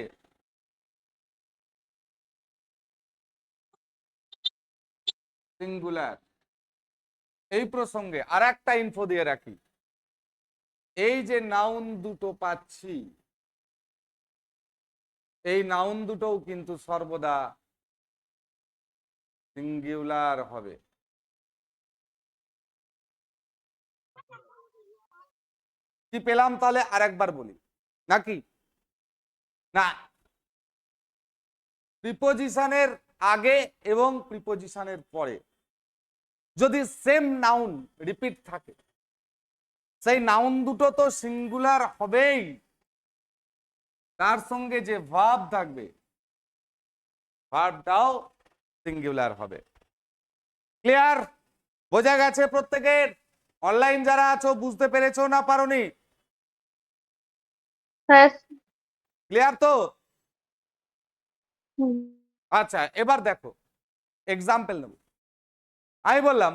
সিঙ্গুলার। এই প্রসঙ্গে আর একটা ইনফো দিয়ে রাখি, এই যে নাউন দুটো পাচ্ছি এই নাউন দুটোও কিন্তু সর্বদা সিঙ্গুলার হবে। কি পেলাম তাহলে আরেকবার বলি নাকি না? প্রিপোজিশনের আগে এবং প্রিপোজিশনের পরে যদি সেম নাউন রিপিট থাকে সেই নাউন দুটো তো সিঙ্গুলার হবেই, তার সঙ্গে যে ভার্ব থাকবে ভার্বটাও সিঙ্গুলার হবে। ক্লিয়ার? বোঝা গেছে প্রত্যেকের? অনলাইন যারা আছো বুঝতে পেরেছো না পারোনি? হ্যাঁ। ক্লিয়ার তো? আচ্ছা এবার দেখো এক্সাম্পল নেব। আমি বললাম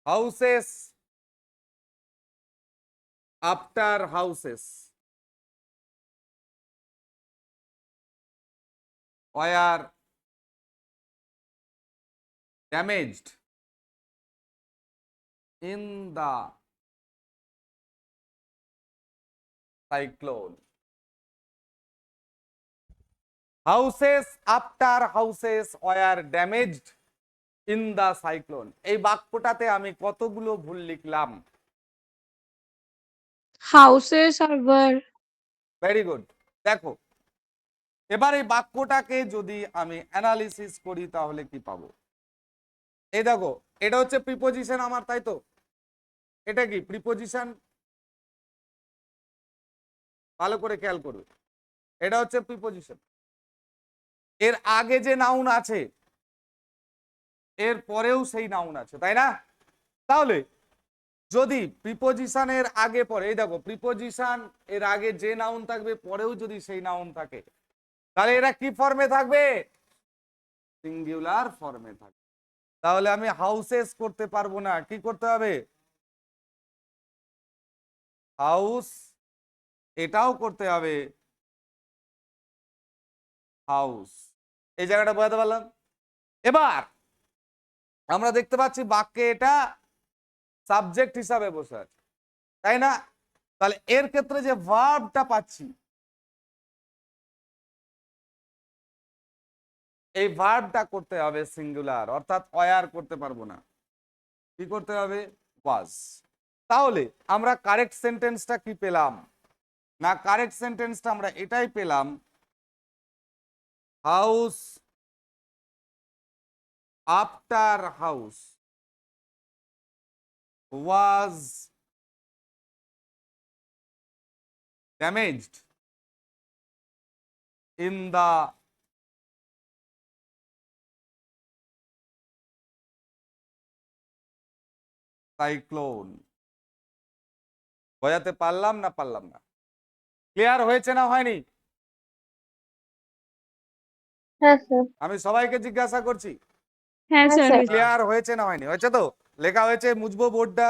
houses after houses were damaged in the cyclone. Houses after houses were damaged in the cyclone. এই বাক্যটাতে আমি কতগুলো ভুল লিখলাম? হাউসেস আর ওয়ার। Very good. দেখো এবার এই বাক্যটাকে যদি আমি অ্যানালিসিস করি তাহলে কি পাবো? এই দেখো এটা হচ্ছে প্রিপোজিশন আমার, তাই তো? এটা কি প্রিপোজিশন? ভালো করে খেয়াল করবে, এটা হচ্ছে প্রিপোজিশন। এর আগে যে নাউন আছে এর পরেও সেই নাউন আছে, তাই না? তাহলে যদি প্রিপোজিশনের আগে পরে, এই দেখো প্রিপোজিশন এর আগে যে নাউন থাকবে পরেও যদি সেই নাউন থাকে তাহলে এরা কি ফর্মে থাকবে? সিঙ্গুলার ফর্মে থাকবে। তাহলে আমি হাউসেস করতে পারবো না, কি করতে হবে? হাউস, এটাও করতে হবে হাউস। এই জায়গাটা বোঝাতে পারলাম। এবার আমরা দেখতে পাচ্ছি বাক্যে এটা সাবজেক্ট হিসাবে বসে আছে, তাই না? তাহলে এর ক্ষেত্রে যে ভার্বটা পাচ্ছি, এই ভার্বটা করতে হবে সিঙ্গুলার, অর্থাৎ ওয়্যার করতে পারবো না। কি করতে হবে? ওয়াজ। তাহলে আমরা কারেক্ট সেন্টেন্সটা কি পেলাম না, কারেক্ট সেন্টেন্সটা আমরা এটাই পেলাম, house after house was damaged in the cyclone. বোঝাতে পারলাম না পারলাম না? ক্লিয়ার হয়েছে না হয়নি? হ্যাঁ স্যার। আমি সবাইকে জিজ্ঞাসা করছি, হ্যাঁ স্যার। ক্লিয়ার হয়েছে না হয়নি? হয়েছে তো? লেখা হয়েছে, মুছবো বোর্ডটা।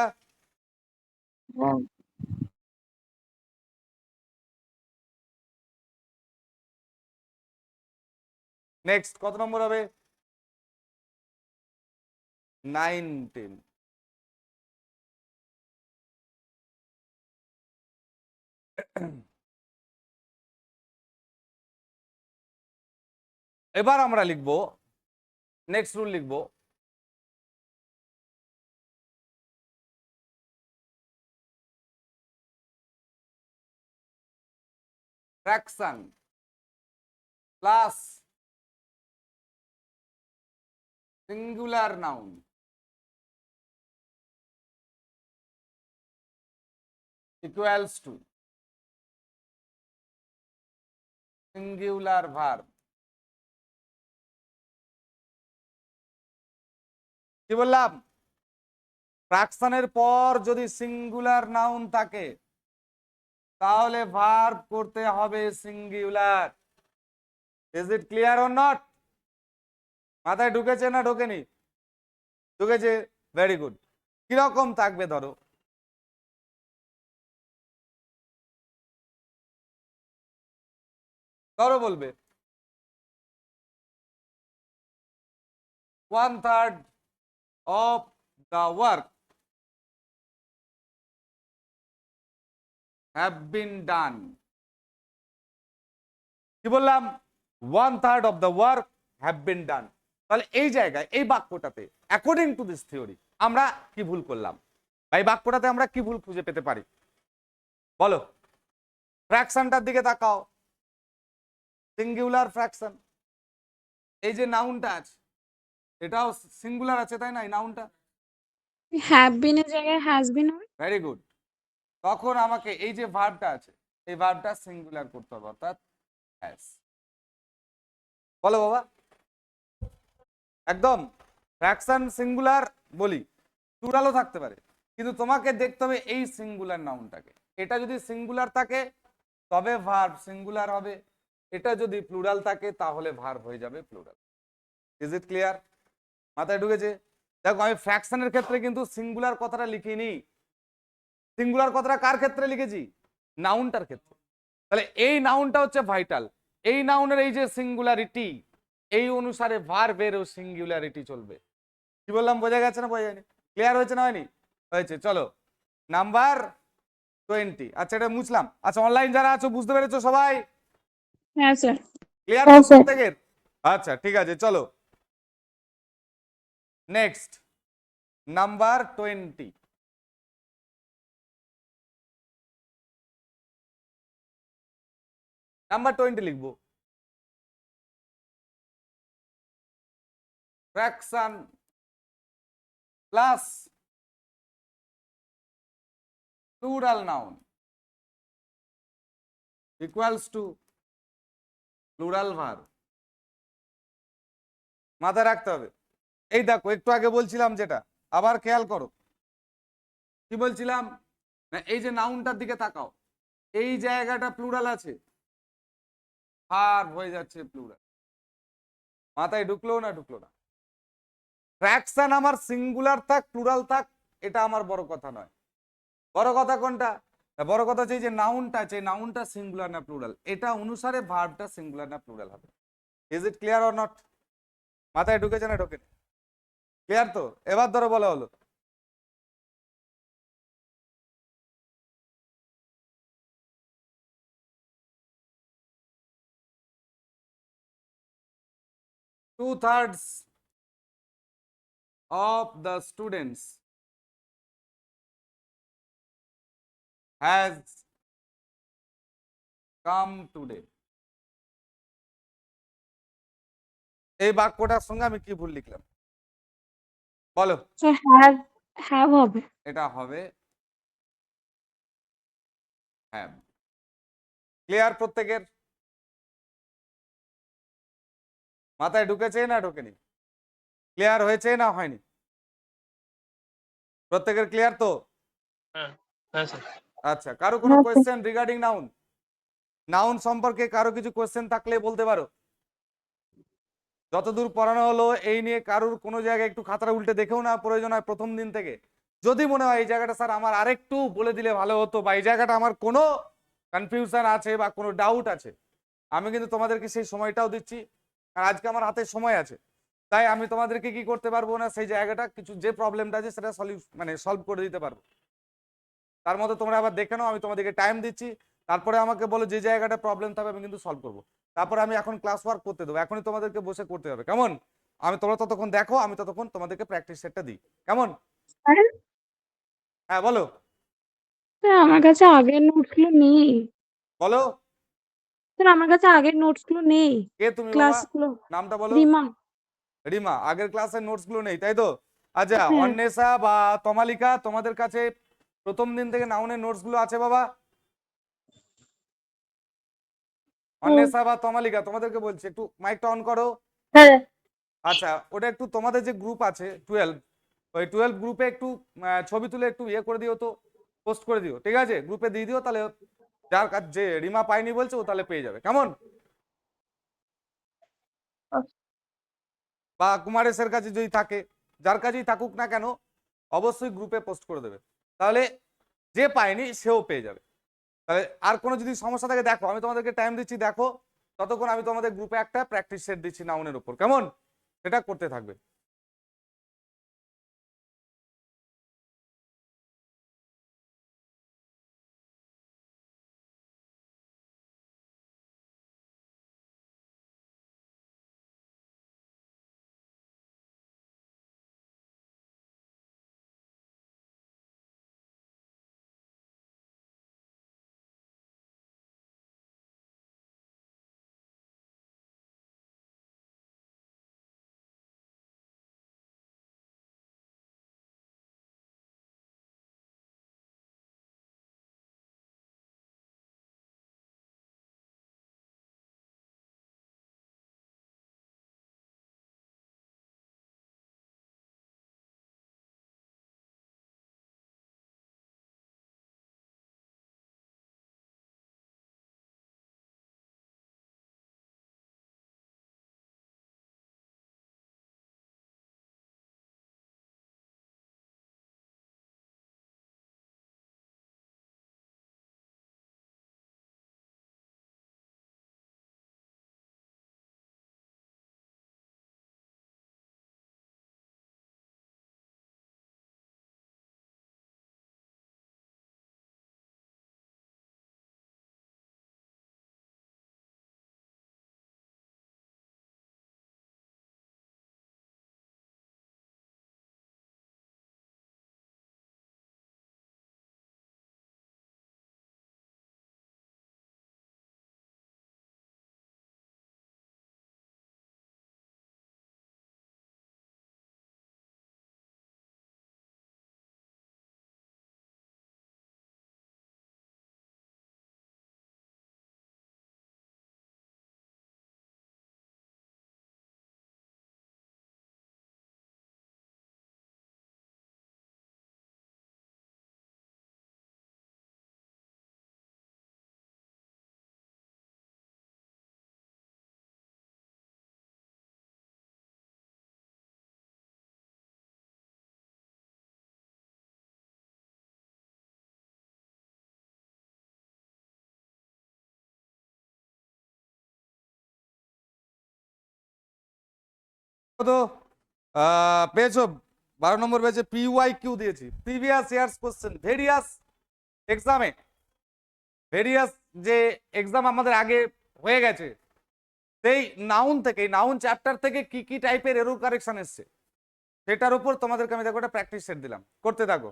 নেক্সট কত নম্বর হবে? 19। এবার আমরা লিখব, নেক্সট রুল লিখব, fraction plus singular noun equals to singular verb. কি বললাম? ফ্র্যাকশনের পর যদি সিঙ্গুলার নাউন থাকে তাহলে ভার্ব করতে হবে singular. Is it clear or not? মাথায় ঢুকেছে না ঢোকেনি? ঢুকেছে, ভেরি গুড। কিরকম থাকবে ধরো, ধরো বলবে 1/3 of the work have been done। কি বললাম? 1/3 of the work have been done। তাহলে এই জায়গায় এই বাক্যটাতে অ্যাকর্ডিং টু দিস থিওরি আমরা কি ভুল করলাম? এই বাক্যটাতে আমরা কি ভুল খুঁজে পেতে পারি বলো? ফ্র্যাকশনটার দিকে তাকাও, সিঙ্গুলার ফ্র্যাকশন। এই যে নাউনটা আছে এটাও সিঙ্গুলার আছে, তাই না? এই নাউনটা হ্যাভ বিন এর জায়গায় হ্যাজ বিন হবে। Very good. তখন আমাকে এই যে ভার্বটা আছে এই ভার্বটা সিঙ্গুলার করতে হবে, অর্থাৎ হ্যাজ। বলো বাবা, একদম ফ্র্যাকশন সিঙ্গুলার বলি, প্লুরালও থাকতে পারে, কিন্তু তোমাকে দেখতে হবে এই সিঙ্গুলার নাউনটাকে। এটা যদি সিঙ্গুলার থাকে তবে ভার্ব সিঙ্গুলার হবে, এটা যদি প্লুরাল থাকে তাহলে ভার্ব হয়ে যাবে প্লুরাল। Is it clear? মাথায় ঢুকেছে? দেখো আমি ফ্র্যাকশনের ক্ষেত্রে কিন্তু সিঙ্গুলার কথাটা লিখিনি। সিঙ্গুলার কথাটা কার ক্ষেত্রে লিখেছি? নাউনটার ক্ষেত্রে। তাহলে এই নাউনটা হচ্ছে ভাইটাল। এই নাউনের এই যে সিঙ্গুলারিটি, এই অনুসারে ভার্বেরও সিঙ্গুলারিটি চলবে। কি বললাম, বোঝা গেছে না বোঝা যায়নি? ক্লিয়ার হয়েছে না হয়নি? হয়েছে। চলো নাম্বার 20। আচ্ছা এটা মুছলাম। আচ্ছা অনলাইন যারা আছো বুঝতে পেরেছো সবাই? হ্যাঁ স্যার। ক্লিয়ার প্রত্যেকের? আচ্ছা ঠিক আছে, চলো নেক্সট নাম্বার 20। নাম্বার 20 লিখবো fraction plus plural noun equals to plural verb. মাথায় রাখতে হবে। এই দেখো একটু আগে বলছিলাম যেটা, আবার খেয়াল করো কি বলছিলাম না, এই যে নাউনটার দিকে তাকাও, এই জায়গাটা প্লুরাল আছে, ভার্ব হয়ে যাচ্ছে প্লুরাল। মাথায় ঢুকলো না ঢুকলো না? ফ্র্যাকশন আমার সিঙ্গুলার থাক প্লুরাল থাক এটা আমার বড় কথা নয়। বড় কথা কোনটা? বড় কথা হচ্ছে যে নাউনটা আছে, নাউনটা সিঙ্গুলার না প্লুরাল, এটা অনুসারে ভার্বটা সিঙ্গুলার না প্লুরাল হবে। Is it clear or not? মাথায় ঢুকেছে না ঢোকেনি? ক্লিয়ার তো? এবার ধরো বলা হলো two-thirds of the students has come today. এই বাক্যটার সঙ্গে আমি কি ভুল লিখলাম বলো? So have হবে। এটা হবে have. ক্লিয়ার প্রত্যেকের? মাথায় ঢুকেছে না ঢোকেনি? ক্লিয়ার হয়েছে না হয়নি? প্রত্যেকের ক্লিয়ার তো? হ্যাঁ হ্যাঁ স্যার আচ্ছা, কারো কোনো হ্যাঁ, কোয়েশ্চেন রিগার্ডিং নাউন? নাউন সম্পর্কে কারো কিছু কোয়েশ্চেন থাকলে বলতে পারো। যতদূর পড়ানো হলো এই নিয়ে কারোর কোনো জায়গায় একটু খাতাটা উল্টে দেখেও না প্রয়োজন হয় প্রথম দিন থেকে। যদি মনে হয় এই জায়গাটা স্যার আমার আরেকটু বলে দিলে ভালো হতো, বা এই জায়গাটা আমার কোনো কনফিউশন আছে বা কোনো ডাউট আছে, আমি কিন্তু তোমাদেরকে সেই সময়টাও দিচ্ছি। আর আজকে আমার হাতে সময় আছে, তাই আমি তোমাদেরকে কি করতে পারবো না, সেই জায়গাটা কিছু যে প্রবলেমটা আছে সেটা সলভ করে দিতে পারবো। তার মধ্যে তোমরা আবার দেখে নাও, আমি তোমাদেরকে টাইম দিচ্ছি, তারপরে আমাকে বলো যে জায়গাটা প্রবলেম থাকবে আমি কিন্তু সলভ করবো। তারপরে আমি এখন ক্লাস ওয়ার্ক করতে দেবো, এখনই তোমাদেরকে বসে করতে হবে, কেমন? তোমরা ততক্ষণ দেখো, আমি ততক্ষণ তোমাদেরকে প্র্যাকটিস সেটটা দিই, কেমন? আরে হ্যাঁ বলো স্যার আমার কাছে আগের নোটসগুলো নেই। বলো। স্যার আমার কাছে আগের নোটসগুলো নেই। কে তুমি বাবা? ক্লাসগুলো। নামটা বলো। রিমা। রিমা, আগের ক্লাসের নোটস গুলো নেই তাই তো? আচ্ছা, হ্যাঁ। অন্বেষা বা তমালিকা, তোমাদের কাছে প্রথম দিন থেকে নাউনের নোটস গুলো আছে বাবা? অন্বেষা বা তমালিকা, তোমাদেরকে বলছি একটু মাইকটা অন করো। হ্যাঁ। আচ্ছা, ওটা একটু তোমাদের যে গ্রুপ আছে 12, ওই 12 গ্রুপে একটু ছবি তুলে একটু ইয়ে করে দিও তো, পোস্ট করে দিও, ঠিক আছে? গ্রুপে দিয়ে দিও, তাহলে যার কাছে যে রিমা পাইনি বলছে ও তাহলে পেয়ে যাবে, কেমন? বা কুমারেশের কাছে যদি থাকে, যার কাছেই থাকুক না কেন, অবশ্যই গ্রুপে পোস্ট করে দেবে, তাহলে যে পায়নি সেও পেয়ে যাবে। তাহলে আর কোনো যদি সমস্যা থাকে দেখো, আমি তোমাদেরকে টাইম দিচ্ছি, দেখো ততক্ষণ আমি তোমাদের গ্রুপে একটা প্র্যাকটিস সেট দিচ্ছি নাউনের উপর, কেমন? সেটা করতে থাকবে। তো পেয়েছো 12 নম্বর পেয়েছে PYQ দিয়েছি, প্রিভিয়াস ইয়ার্স কোশ্চেন। ভেরিয়াস এক্সামে, ভেরিয়াস যে এক্সাম আমাদের আগে হয়ে গেছে, সেই নাউন থেকে, নাউন চ্যাপ্টার থেকে কি কি টাইপের এরর কারেকশন এসছে সেটার উপর তোমাদেরকে আমি দেখো একটা প্র্যাকটিস সেট দিলাম, করতে থাকো।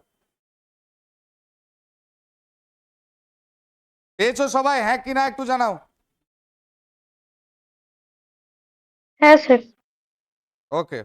পেয়েছো সবাই? হ্যাঁ কি না একটু জানাও। হ্যাঁ স্যার। ওকে।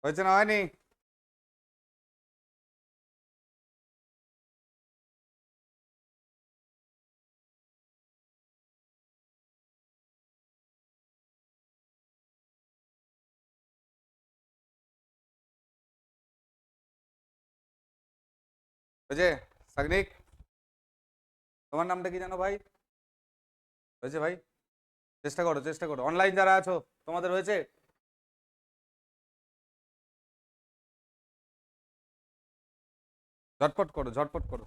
হয়েছে না হয়নি? হয়েছে? সাগনিক, তোমার নামটা কি জানো ভাই? হয়েছে ভাই? চেষ্টা করো, চেষ্টা করো। অনলাইন যারা আছো তোমাদের হয়েছে? ঝটপট করো, ঝটপট করো।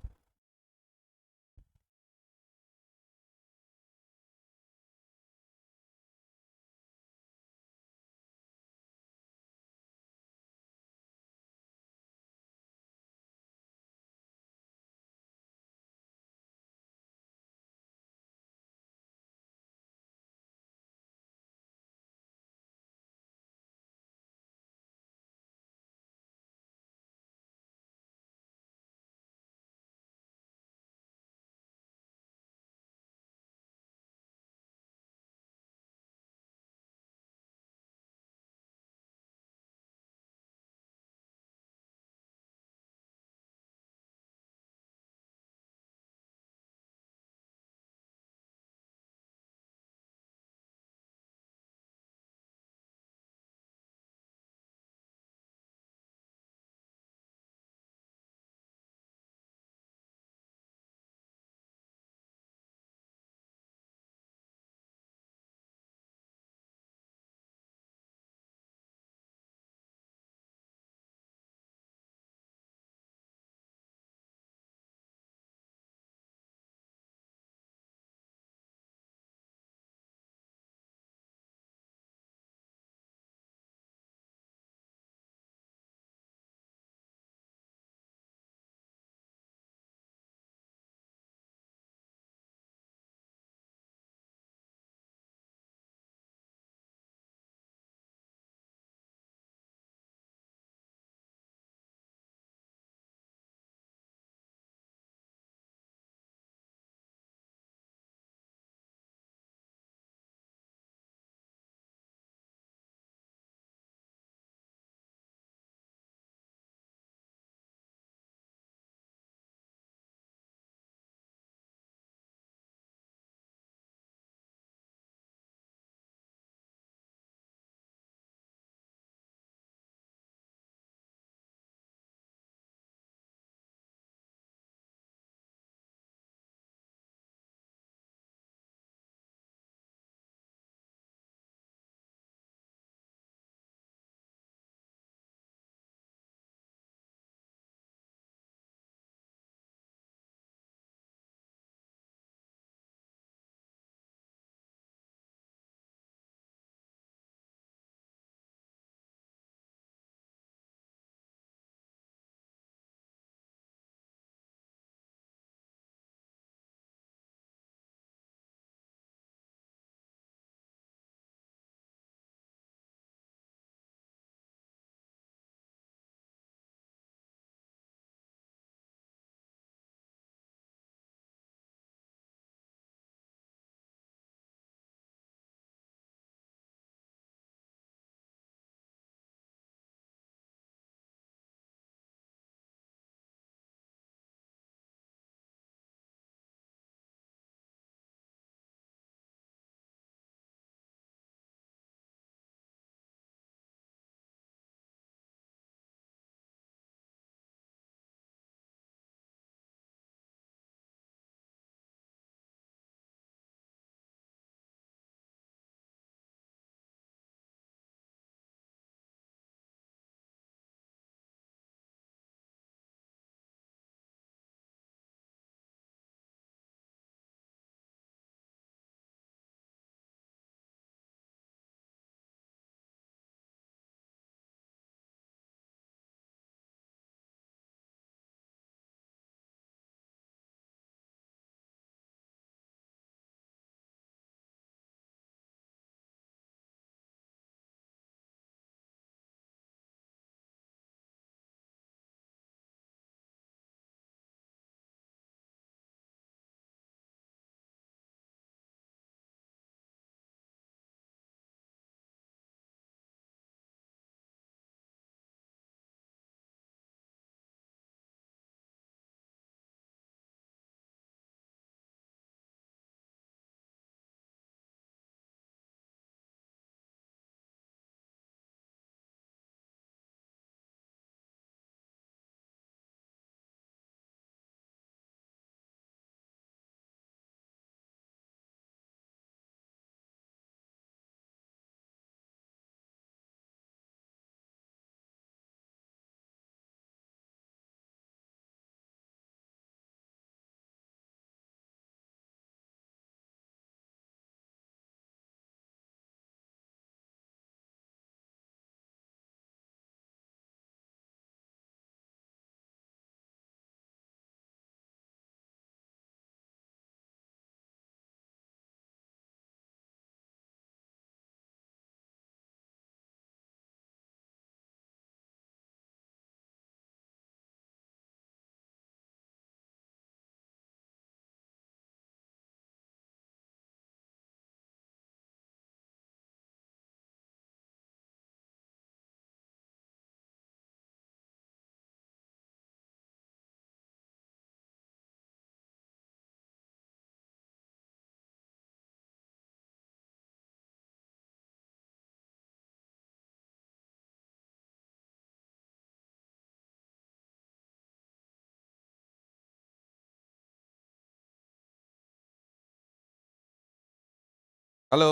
হ্যালো,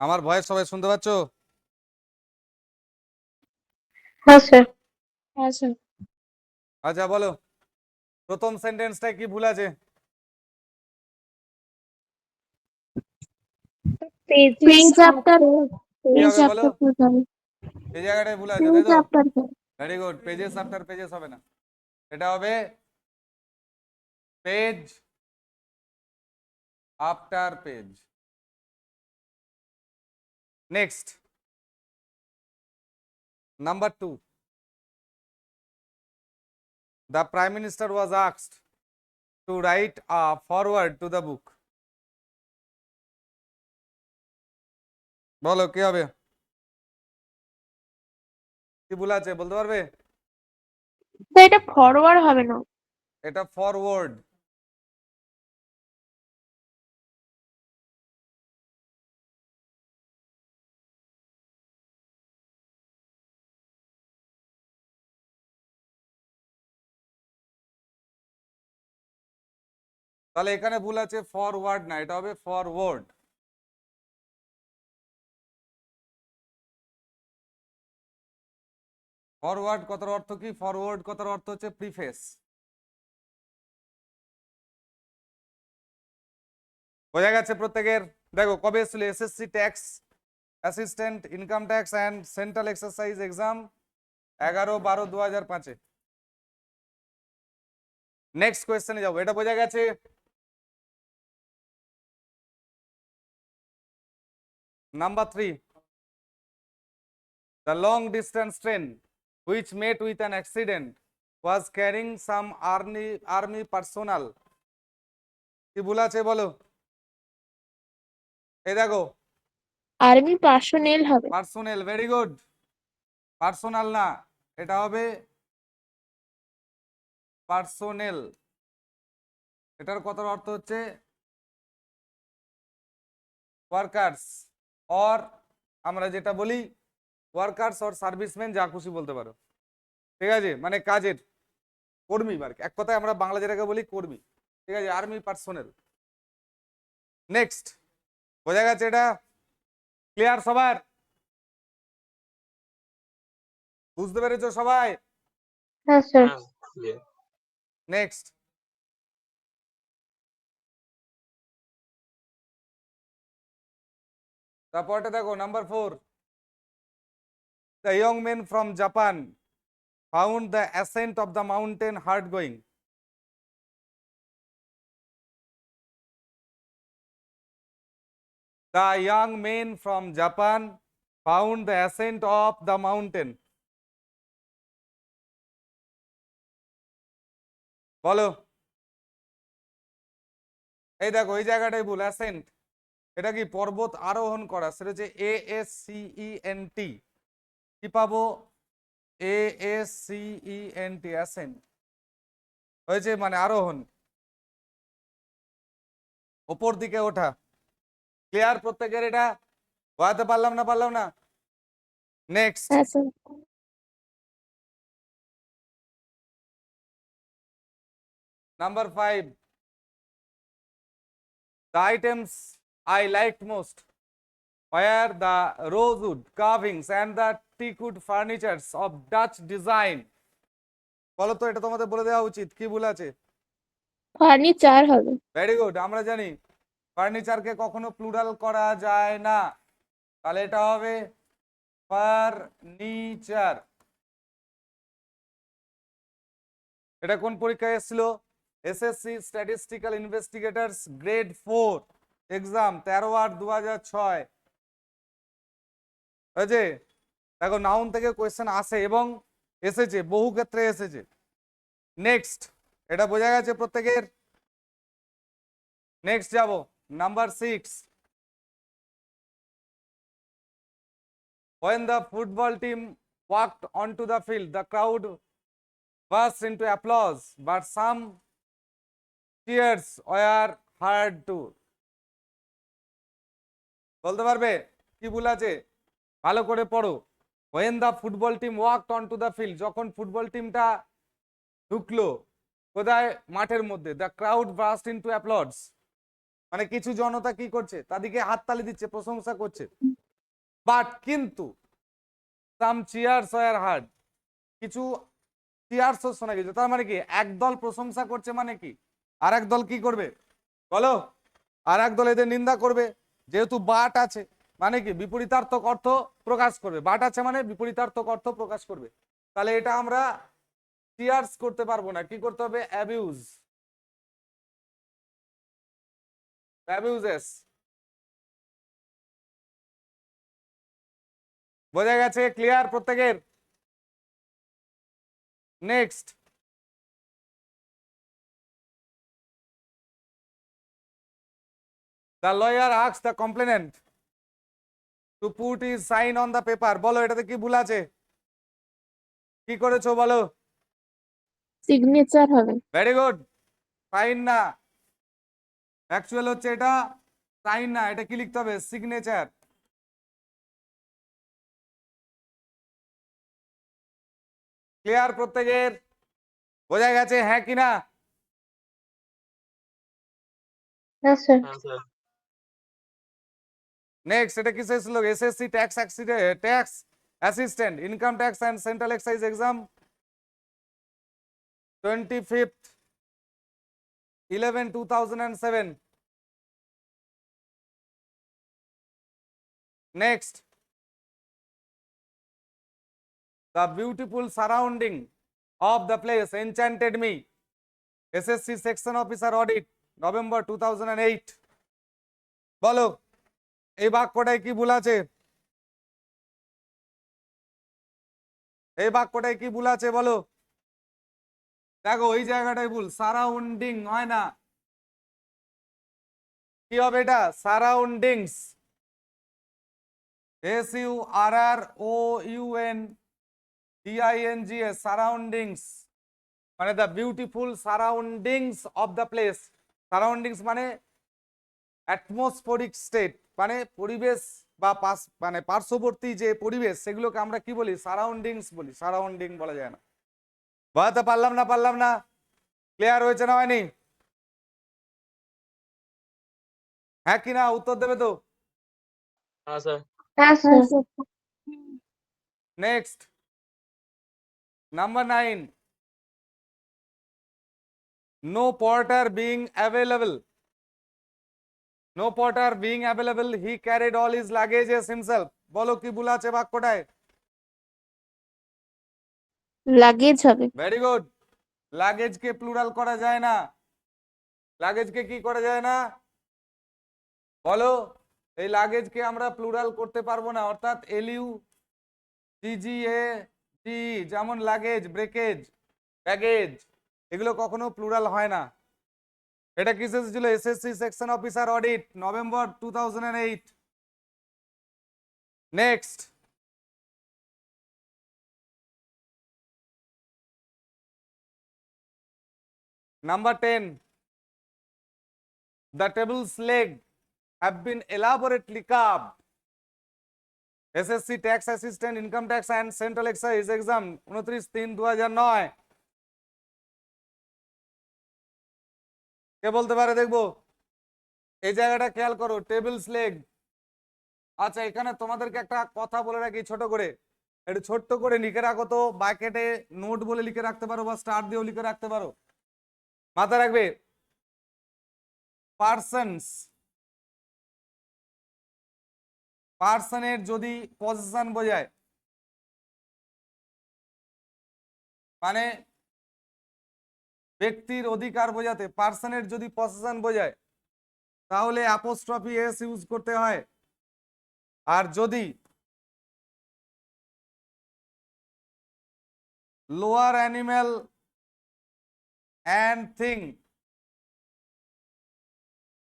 আমার ভয়েস সবাই শুনতে পাচ্ছ? হ্যাঁ স্যার। হ্যাঁ স্যার। আচ্ছা বলো, প্রথম সেন্টেন্সটায় কি ভুল আছে? পেজ আফটার কি পেজ হবে বলো? আফটার পেজ হবে। এই জায়গাটায় ভুল আছে, তাই পেজ তো? After page. Very good, pages after pages হবে না, এটা হবে page after page. Next, number 2, the prime minister was asked to write a foreword to the book. বলো কি হবে? কি ভুল আছে বলতে পারবে? তো এটা ফরওয়ার্ড হবে না। এটা ফরওয়ার্ড। তাহলে এখানে ভুল আছে, ফরওয়ার্ড না, এটা হবে ফরওয়ার্ড। ফরওয়ার্ড কথার অর্থ কি? ফরওয়ার্ড কথার অর্থ হচ্ছে প্রিফেস। বোঝা গেছে প্রত্যেকের? দেখো কবে এসেছিল SSC tax assistant, income tax and central exercise exam 11/12/2005-এ। নেক্সট কোয়েশ্চেনে যাবো, এটা বোঝা গেছে? Number 3, the long distance train which met with an accident was carrying some army personnel. কি ভুল আছে বলো? এই দেখো, আর্মি পার্সোনেল হবে। Personnel, very good. পার্সোনাল না, এটা হবে পার্সোনেল। এটার কথার অর্থ হচ্ছে ওয়ার্কার্স, অর আমরা যেটা বলি ওয়ার্কার্স অর সার্ভিসম্যান, যা খুশি বলতে পারো, ঠিক আছে, মানে কাজের কর্মী, এক কথায় আমরা বাংলা যেটাকে বলি কর্মী, ঠিক আছে, আর্মি পার্সোনেল। নেক্সট, বোঝা গেছে? এটা ক্লিয়ার সবার? বুঝতে পেরেছো সবাই? হ্যাঁ স্যার। হ্যাঁ clear. নেক্সট, তারপরটা দেখো number 4, the young men from Japan found the ascent of the mountain hard going. The young men from Japan found the ascent of the mountain. বলো, এই দেখো এই জায়গাটাই ভুল, অ্যাসেন্ট। এটা কি? পর্বত আরোহণ করা, সেটা হচ্ছে ASCENT। কি পাবো? ASCENT, অ্যাসেন্ট হয়েছে মানে আরোহণ, ওপর দিকে ওঠা। ক্লিয়ার প্রত্যেকের? এটা বোঝাতে পারলাম না? পারলাম না? নেক্সট, হ্যাঁ sir. Number 5, the items I liked most were the rosewood carvings and the teakwood furnitures of Dutch design. বলো তো, এটা তোমাদের বলে দেওয়া উচিত, কি ভুল আছে? ফার্নিচার হবে। ভেরি গুড, আমরা জানি ফার্নিচারকে কখনো প্লুরাল করা যায় না, তাহলে এটা হবে ফার্নিচার। এটা কোন পরীক্ষায় এসেছিল? এসএসসি স্ট্যাটিস্টিক্যাল ইনভেস্টিগেটরস গ্রেড 4 এক্সাম 13/8/2006 হয়েছে। দেখো নাউন থেকে কোয়েশ্চেন আসে এবং এসেছে, বহু ক্ষেত্রে এসেছে। নেক্সট, এটা বোঝা গেছে প্রত্যেকের? নেক্সট যাব, number 6, when the football team walked onto the field the crowd burst into applause but some cheers were heard too. বলতে পারবে কি ভুল আছে? ভালো করে পড়ো। when the football team walked onto the field, যখন ফুটবল টিমটা ঢুকলো কোথায়? মাঠের মধ্যে, the crowd burst into applause, মানে কিছু জনতা কি করছে, তাদেরকে হাততালি দিচ্ছে, প্রশংসা করছে। বাট কিন্তু সাম চিয়ার্স ওয়্যার হার্ড, কিছু চিয়ার্সও শোনা গেছে। তার মানে কি, একদল প্রশংসা করছে মানে কি, আর এক দল কি করবে বলো, আর এক দল এদের নিন্দা করবে। যেহেতু বাট আছে মানে কি বিপরীতার্থক অর্থ প্রকাশ করবে, বাট আছে মানে বিপরীতার্থক অর্থ প্রকাশ করবে। তাহলে এটা আমরা চিয়ার্স করতে পারবো না, কি করতে হবে, অ্যাবিউজ, অ্যাবিউজেস। বোঝা গেছে, ক্লিয়ার প্রত্যেকের? Next, the lawyer asks the complainant to put his sign on the paper. বলো এটাতে কি ভুল আছে, কি করেছো বলো? সিগনেচার হবে। ভেরি গুড, সাইন না, অ্যাকচুয়াল হচ্ছে এটা সাইন না, এটা কি লিখতে হবে, সিগনেচার। ক্লিয়ার প্রত্যেকের? বোঝা গেছে হ্যাঁ কি না? হ্যাঁ স্যার। হ্যাঁ স্যার। নেক্সট, এটা কি শেষ লোক, SSC tax tax assistant income tax and central excise exam 25th 11/2007। Next, the beautiful surrounding of the place enchanted me. SSC section officer audit November 2008। বলো এই বাক্যটায় কি ভুল আছে, এই বাক্যটায় কি ভুল আছে বলো? দেখো ওই জায়গাটায় ভুল, সারাউন্ডিং হয় না, কি হবে এটা, সারাউন্ডিংস, SURROUNDINGS, সারাউন্ডিংস, মানে the beautiful surroundings of the place. Surroundings মানে অ্যাটমসফেরিক স্টেট, মানে পরিবেশ বা মানে পার্শ্ববর্তী যে পরিবেশ সেগুলোকে আমরা কি বলি, সারাউন্ডিংস বলি, সারাউন্ডিং বলা যায় না। বলাতে পারলাম না, পারলাম না? ক্লিয়ার হয়েছে না হয়নি? হ্যাঁ কি না, উত্তর দেবে তো? হ্যাঁ স্যার। হ্যাঁ sir. Next, number 9, no porter being available, no porter being available, he carried all his luggages himself। বলো কি ভুল আছে বাক্যটায়? লাগেজ হবে। ভেরি গুড, লাগেজকে প্লুরাল করা যায় না, লাগেজকে কি করা যায় না বলো? এই লাগেজকে আমরা প্লুরাল করতে পারবো না, অর্থাৎ LUGGAGE, যেমন লাগেজ, ব্রেকেজ, ব্যাগেজ, এগুলো কখনো প্লুরাল হয় না। এটা কি ছিল, SSC section officer audit November 2008। Next, number 10, the table's leg have been elaborately carved। SSC tax assistant income tax and central excise exam 29/3/2009। কে বলতে পারে দেখবো? এই জায়গাটা খেয়াল করো, টেবিলস লেগ। আচ্ছা এখানে তোমাদেরকে একটা কথা বলে রাখি ছোট করে, একটু ছোট্ট করে লিখে রাখো তো, ব্র্যাকেটে নোট বলে লিখে রাখতে পারো বা স্টার দিয়েও লিখে রাখতে পারো। মাথায় রাখবে, পার্সনস, পার্সনের যদি পজিশন বোঝায়, মানে ব্যক্তির অধিকার বোঝাতে পার্সনের যদি পজিশন বোঝায় তাহলে অ্যাপোস্ট্রফি এস ইউজ করতে হয়। আর যদি লোয়ার অ্যানিম্যাল অ্যান্ড থিং,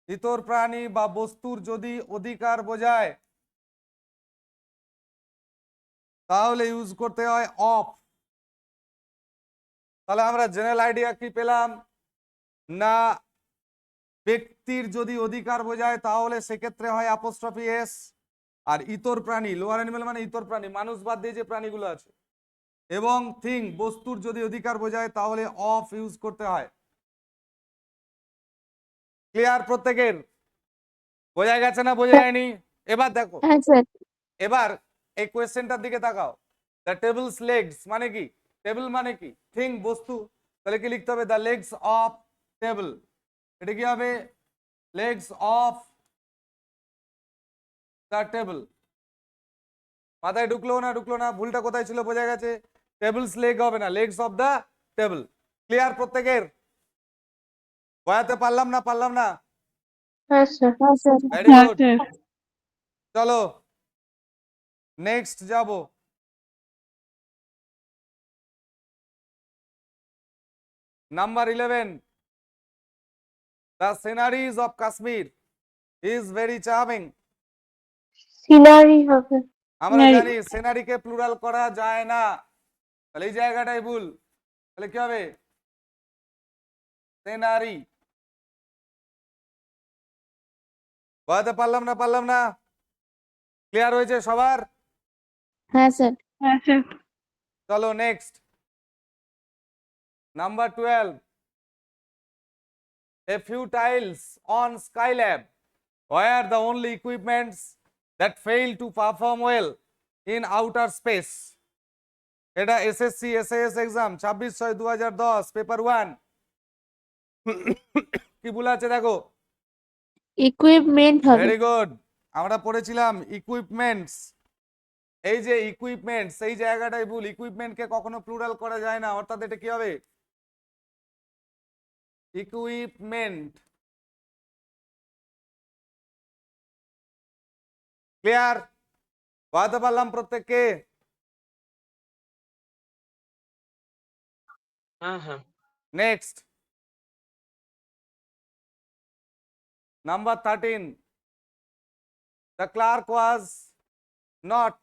ইতর প্রাণী বা বস্তুর যদি অধিকার বোঝায় তাহলে ইউজ করতে হয় অফ। তাহলে আমরা জেনারেল আইডিয়া কি পেলাম না, ব্যক্তির যদি অধিকার বোঝায় তাহলে সেক্ষেত্রে হয় অ্যাপোস্ট্রফি এস, আর ইতর প্রাণী, লোয়ার অ্যানিমেল মানে ইতর প্রাণী, মানুষ বাদ দিয়ে যে প্রাণীগুলো আছে, এবং থিং বস্তুর যদি অধিকার বোঝায় তাহলে অফ ইউজ করতে হয়। ক্লিয়ার প্রত্যেকের? বোঝা গেছে না বোঝা যায়নি? এবার দেখো, হ্যাঁ স্যার। এবার এই কোয়েশ্চেনটার দিকে তাকাও। দ্য টেবলস লেগস মানে কি? টেবিল মানে কি? থিং, বস্তু। তাহলে কি লিখতে হবে? The legs of table. এটা কি হবে? Legs of the table. মাথায় ঢুকলো না ঢুকলো না? ভুলটা কোথায় ছিল বোঝা গেছে? টেবলস লেগ হবে না, legs of the table. Clear প্রত্যেকের? বোঝাতে পারলাম না পারলাম না? হ্যাঁ স্যার। হ্যাঁ স্যার। Very good. চলো নেক্সট যাব। Number 11, the sceneries of Kashmir is very charming. Scenery হবে। আমরা জানি সিনারিকে প্লুরাল করা যায় না, তাহলে এই জায়গাটাই ভুল। তাহলে কি হবে? সিনারি। বোঝাতে পারলাম না পারলাম না? ক্লিয়ার হয়েছে সবার? হ্যাঁ স্যার। হ্যাঁ স্যার। চলো next. Number 12, a few tiles on Skylab were the only equipments that failed to perform well in outer space. এটা এসএসসি এসএএস এক্সাম 26/6/2010 পেপার 1। কি ভুল আছে দেখো? ইকুইপমেন্ট হবে। Very good. আমরা পড়েছিলাম ইকুইপমেন্টস। এই যে ইকুইপমেন্টস, এই জায়গাটাই ভুল। ইকুইপমেন্টকে কখনো প্লুরাল করা যায় না, অর্থাৎ এটা কি হবে? ইকুইপমেন্ট। ক্লিয়ার? বুঝতে পারলাম প্রত্যেককে? হ্যাঁ হ্যাঁ next number 13, the clerk was not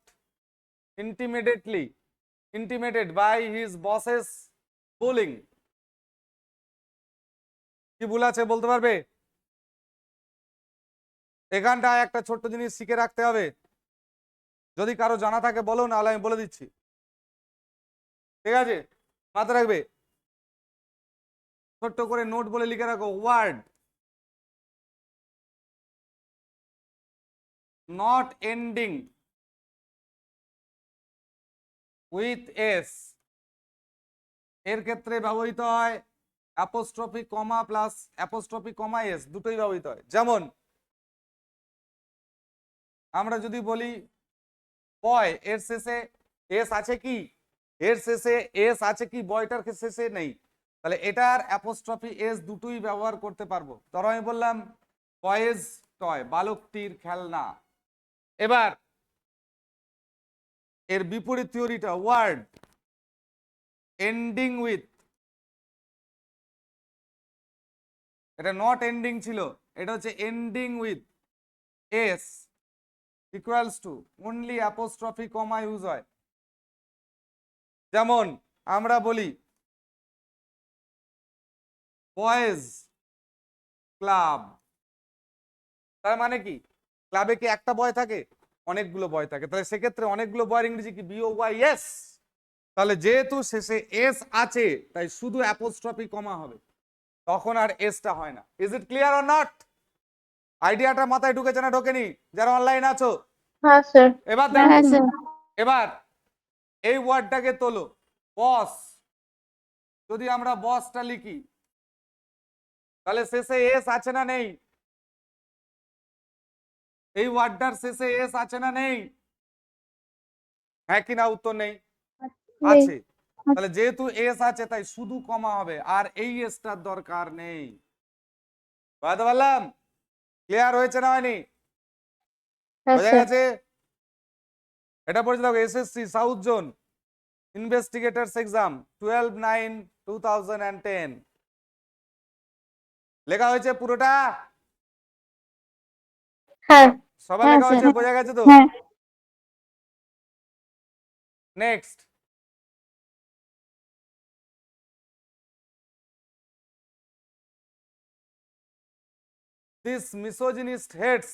intimidated by his boss's bullying. কি ভুল আছে বলতে পারবে? এখানটায় একটা ছোট্ট জিনিস শিখে রাখতে হবে, যদি কারো জানা থাকে বলো, নাহলে আমি বলে দিচ্ছি। ঠিক আছে? মাথায় রাখবে, ছোট্ট করে নোট বলে লিখে রাখো, word not ending with S এর ক্ষেত্রে ব্যবহৃত হয় apostrophe comma plus apostrophe comma S, দুটোই ব্যবহৃত হয়। যেমন আমরা যদি বলি বয়, এর শেষে এস আছে কি? এর শেষে এস আছে কি? বয়টার শেষে নেই, তাহলে এটার অ্যাপোস্ট্রফি এস দুটোই ব্যবহার করতে পারবো। ধরো আমি বললাম বয়েজ টয়, বালকটির খেলনা। এবার এর বিপরীত থিওরিটা, ওয়ার্ড এন্ডিং উইথ, এটা নট এন্ডিং ছিল, এটা হচ্ছে ending with S equals to only apostrophe comma use হয়। যেমন আমরা বলি বয়েজ ক্লাব, তার মানে কি? ক্লাবে কি একটা বয় থাকে? অনেকগুলো বয় থাকে, তাহলে সেক্ষেত্রে অনেকগুলো বয়ের ইংরেজি কি? BOYS। তাহলে যেহেতু শেষে এস আছে, তাই শুধু অ্যাপোস্ট্রফি কমা হবে, তখন আর এসটা হয় না। Is it clear or not? আইডিয়াটা মাথায় ঢুকেছে না ঢোকেনি যারা অনলাইন আছো? হ্যাঁ স্যার। এবার হ্যাঁ দেখো, স্যার। এবার এই ওয়ার্ডটাকে তোলো, বস। যদি আমরা বসটা লিখি, তাহলে শেষে এস আছে না নেই? এই ওয়ার্ডটার শেষে এস আছে না নেই? হ্যাঁ কি না? উত্তর নেই, আছে। তাহলে যেহেতু এস আছে, তাই শুধু কমা হবে, আর এই এসটার দরকার নেই। বুঝতে পারলাম? ক্লিয়ার হয়েছে না হয়নি? হ্যাঁ বোঝা স্যার। গেছে? এটা পড়ে দেখো, এসএসসি সাউথ জোন ইনভেস্টিগেটরস এক্সাম 12/9/2010 লেখা হয়েছে পুরোটা? হ্যাঁ। সবার হ্যাঁ লেখা হয়েছে? স্যার। বোঝা গেছে তো? হ্যাঁ। Next, this misogynist hates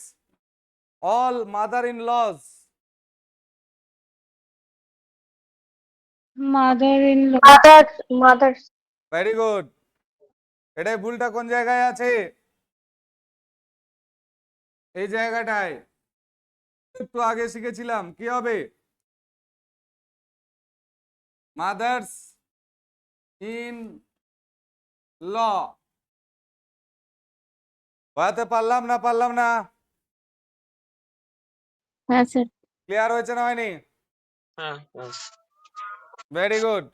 all mother-in-laws. Mother in law. Mother. Very good. এটাই ভুলটা কোন জায়গায় আছে? এই জায়গাটায় একটু আগে শিখেছিলাম কি হবে, মাদার্স ইন ল। বোঝাতে পারলাম না? হ্যাঁ স্যার। ক্লিয়ার হয়েছে না হয়নি? হ্যাঁ হ্যাঁ very good.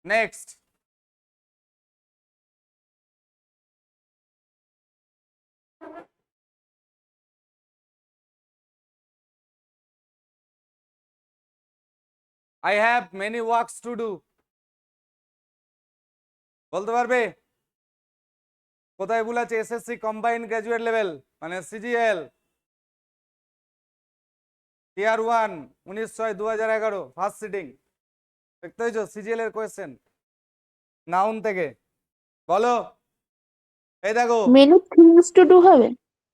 Next, I have many works to do। বলতে পারবে কোথায় ভুল আছে? এসএসসি কম্বাইন্ড গ্রাজুয়েট লেভেল মানে সিজিএল টিয়ার 1 19/6/2011 ফার্স্ট সিটিং। দেখতে হয়েছো সিজিএল এর কোয়েশ্চেন নাউন থেকে। বলো, এই দেখো। মেনু থিংস টু ডু হবে।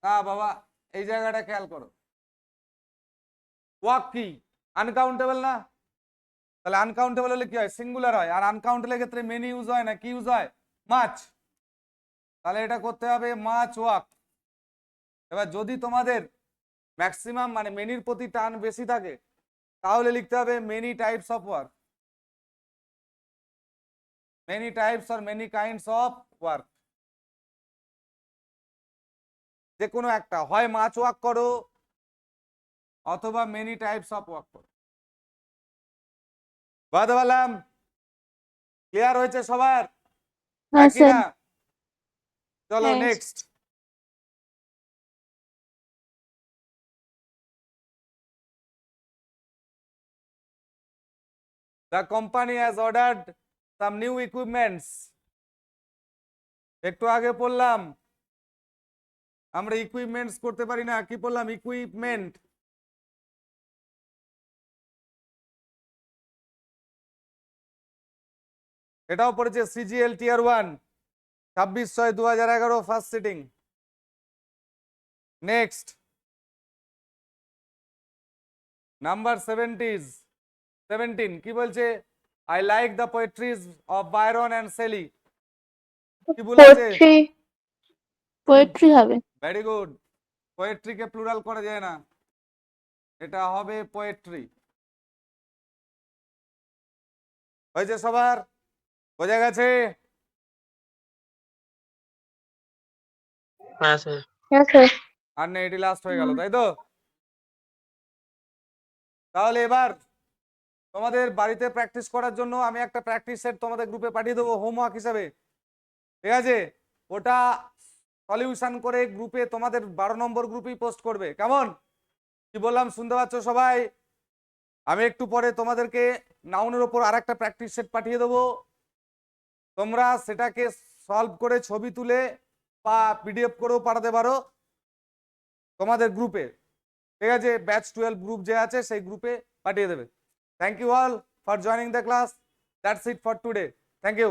না বাবা, এই জায়গাটা খেয়াল করো। ওয়াক কি আনকাউন্টেবল না? তাহলে আনকাউন্টেবল হলে কি হয়? সিঙ্গুলার হয়। আর আনকাউন্টেবল এর ক্ষেত্রে মেনি ইউজ হয় না, কি ইউজ হয়? মাছ। তাহলে এটা করতে হবে মাছ ওয়াক। এবার যদি তোমাদের ম্যাক্সিমাম মানে মেনির প্রতি টান বেশি থাকে তাহলে লিখতে হবে many types of work, many types or many kinds of work. যে কোনো একটা, হয় মাছ ওয়ার্ক করো অথবা মেনি টাইপস অফ ওয়ার্ক করো। বুঝতে পারলাম? ক্লিয়ার হয়েছে সবার? হ্যাঁ নাকি স্যার। না? চলো হ্যাঁ। Next. The company has ordered some new equipments। একটু আগে পড়লাম আমরা ইকুইপমেন্টস করতে পারি না, কি পড়লাম? ইকুইপমেন্ট। এটাও পড়েছে CGL tier 1 26/6/2011 first sitting. Next, number 17 কি বলছে? I like the poetries of Byron and Shelley. কি বলা আছে? পোয়েট্রি হবে। Very good. পোয়েট্রিকে প্লুরাল করা যায় না, এটা হবে পোয়েট্রি। হয়েছে সবার? বোঝা গেছে? হ্যাঁ স্যার হ্যাঁ স্যার। আর না, এটি লাস্ট হয়ে গেল, তাই তো? তাহলে এবার তোমাদের বাড়িতে প্র্যাকটিস করার জন্য আমি একটা প্র্যাকটিস সেট তোমাদের গ্রুপে পাঠিয়ে দেবো হোমওয়ার্ক হিসাবে, ঠিক আছে? ওটা সলিউশন করে গ্রুপে তোমাদের 12 নম্বর গ্রুপেই পোস্ট করবে, কেমন? কি বললাম শুনতে পাচ্ছ সবাই? আমি একটু পরে তোমাদেরকে নাউনের ওপর আরেকটা প্র্যাকটিস সেট পাঠিয়ে দেবো, তোমরা সেটাকে সলভ করে ছবি তুলে বা পিডিএফ করেও পাঠাতে পারো তোমাদের গ্রুপে, ঠিক আছে? ব্যাচ 12 গ্রুপ যে আছে সেই গ্রুপে পাঠিয়ে দেবে। Thank you all for joining the class. That's it for today. Thank you.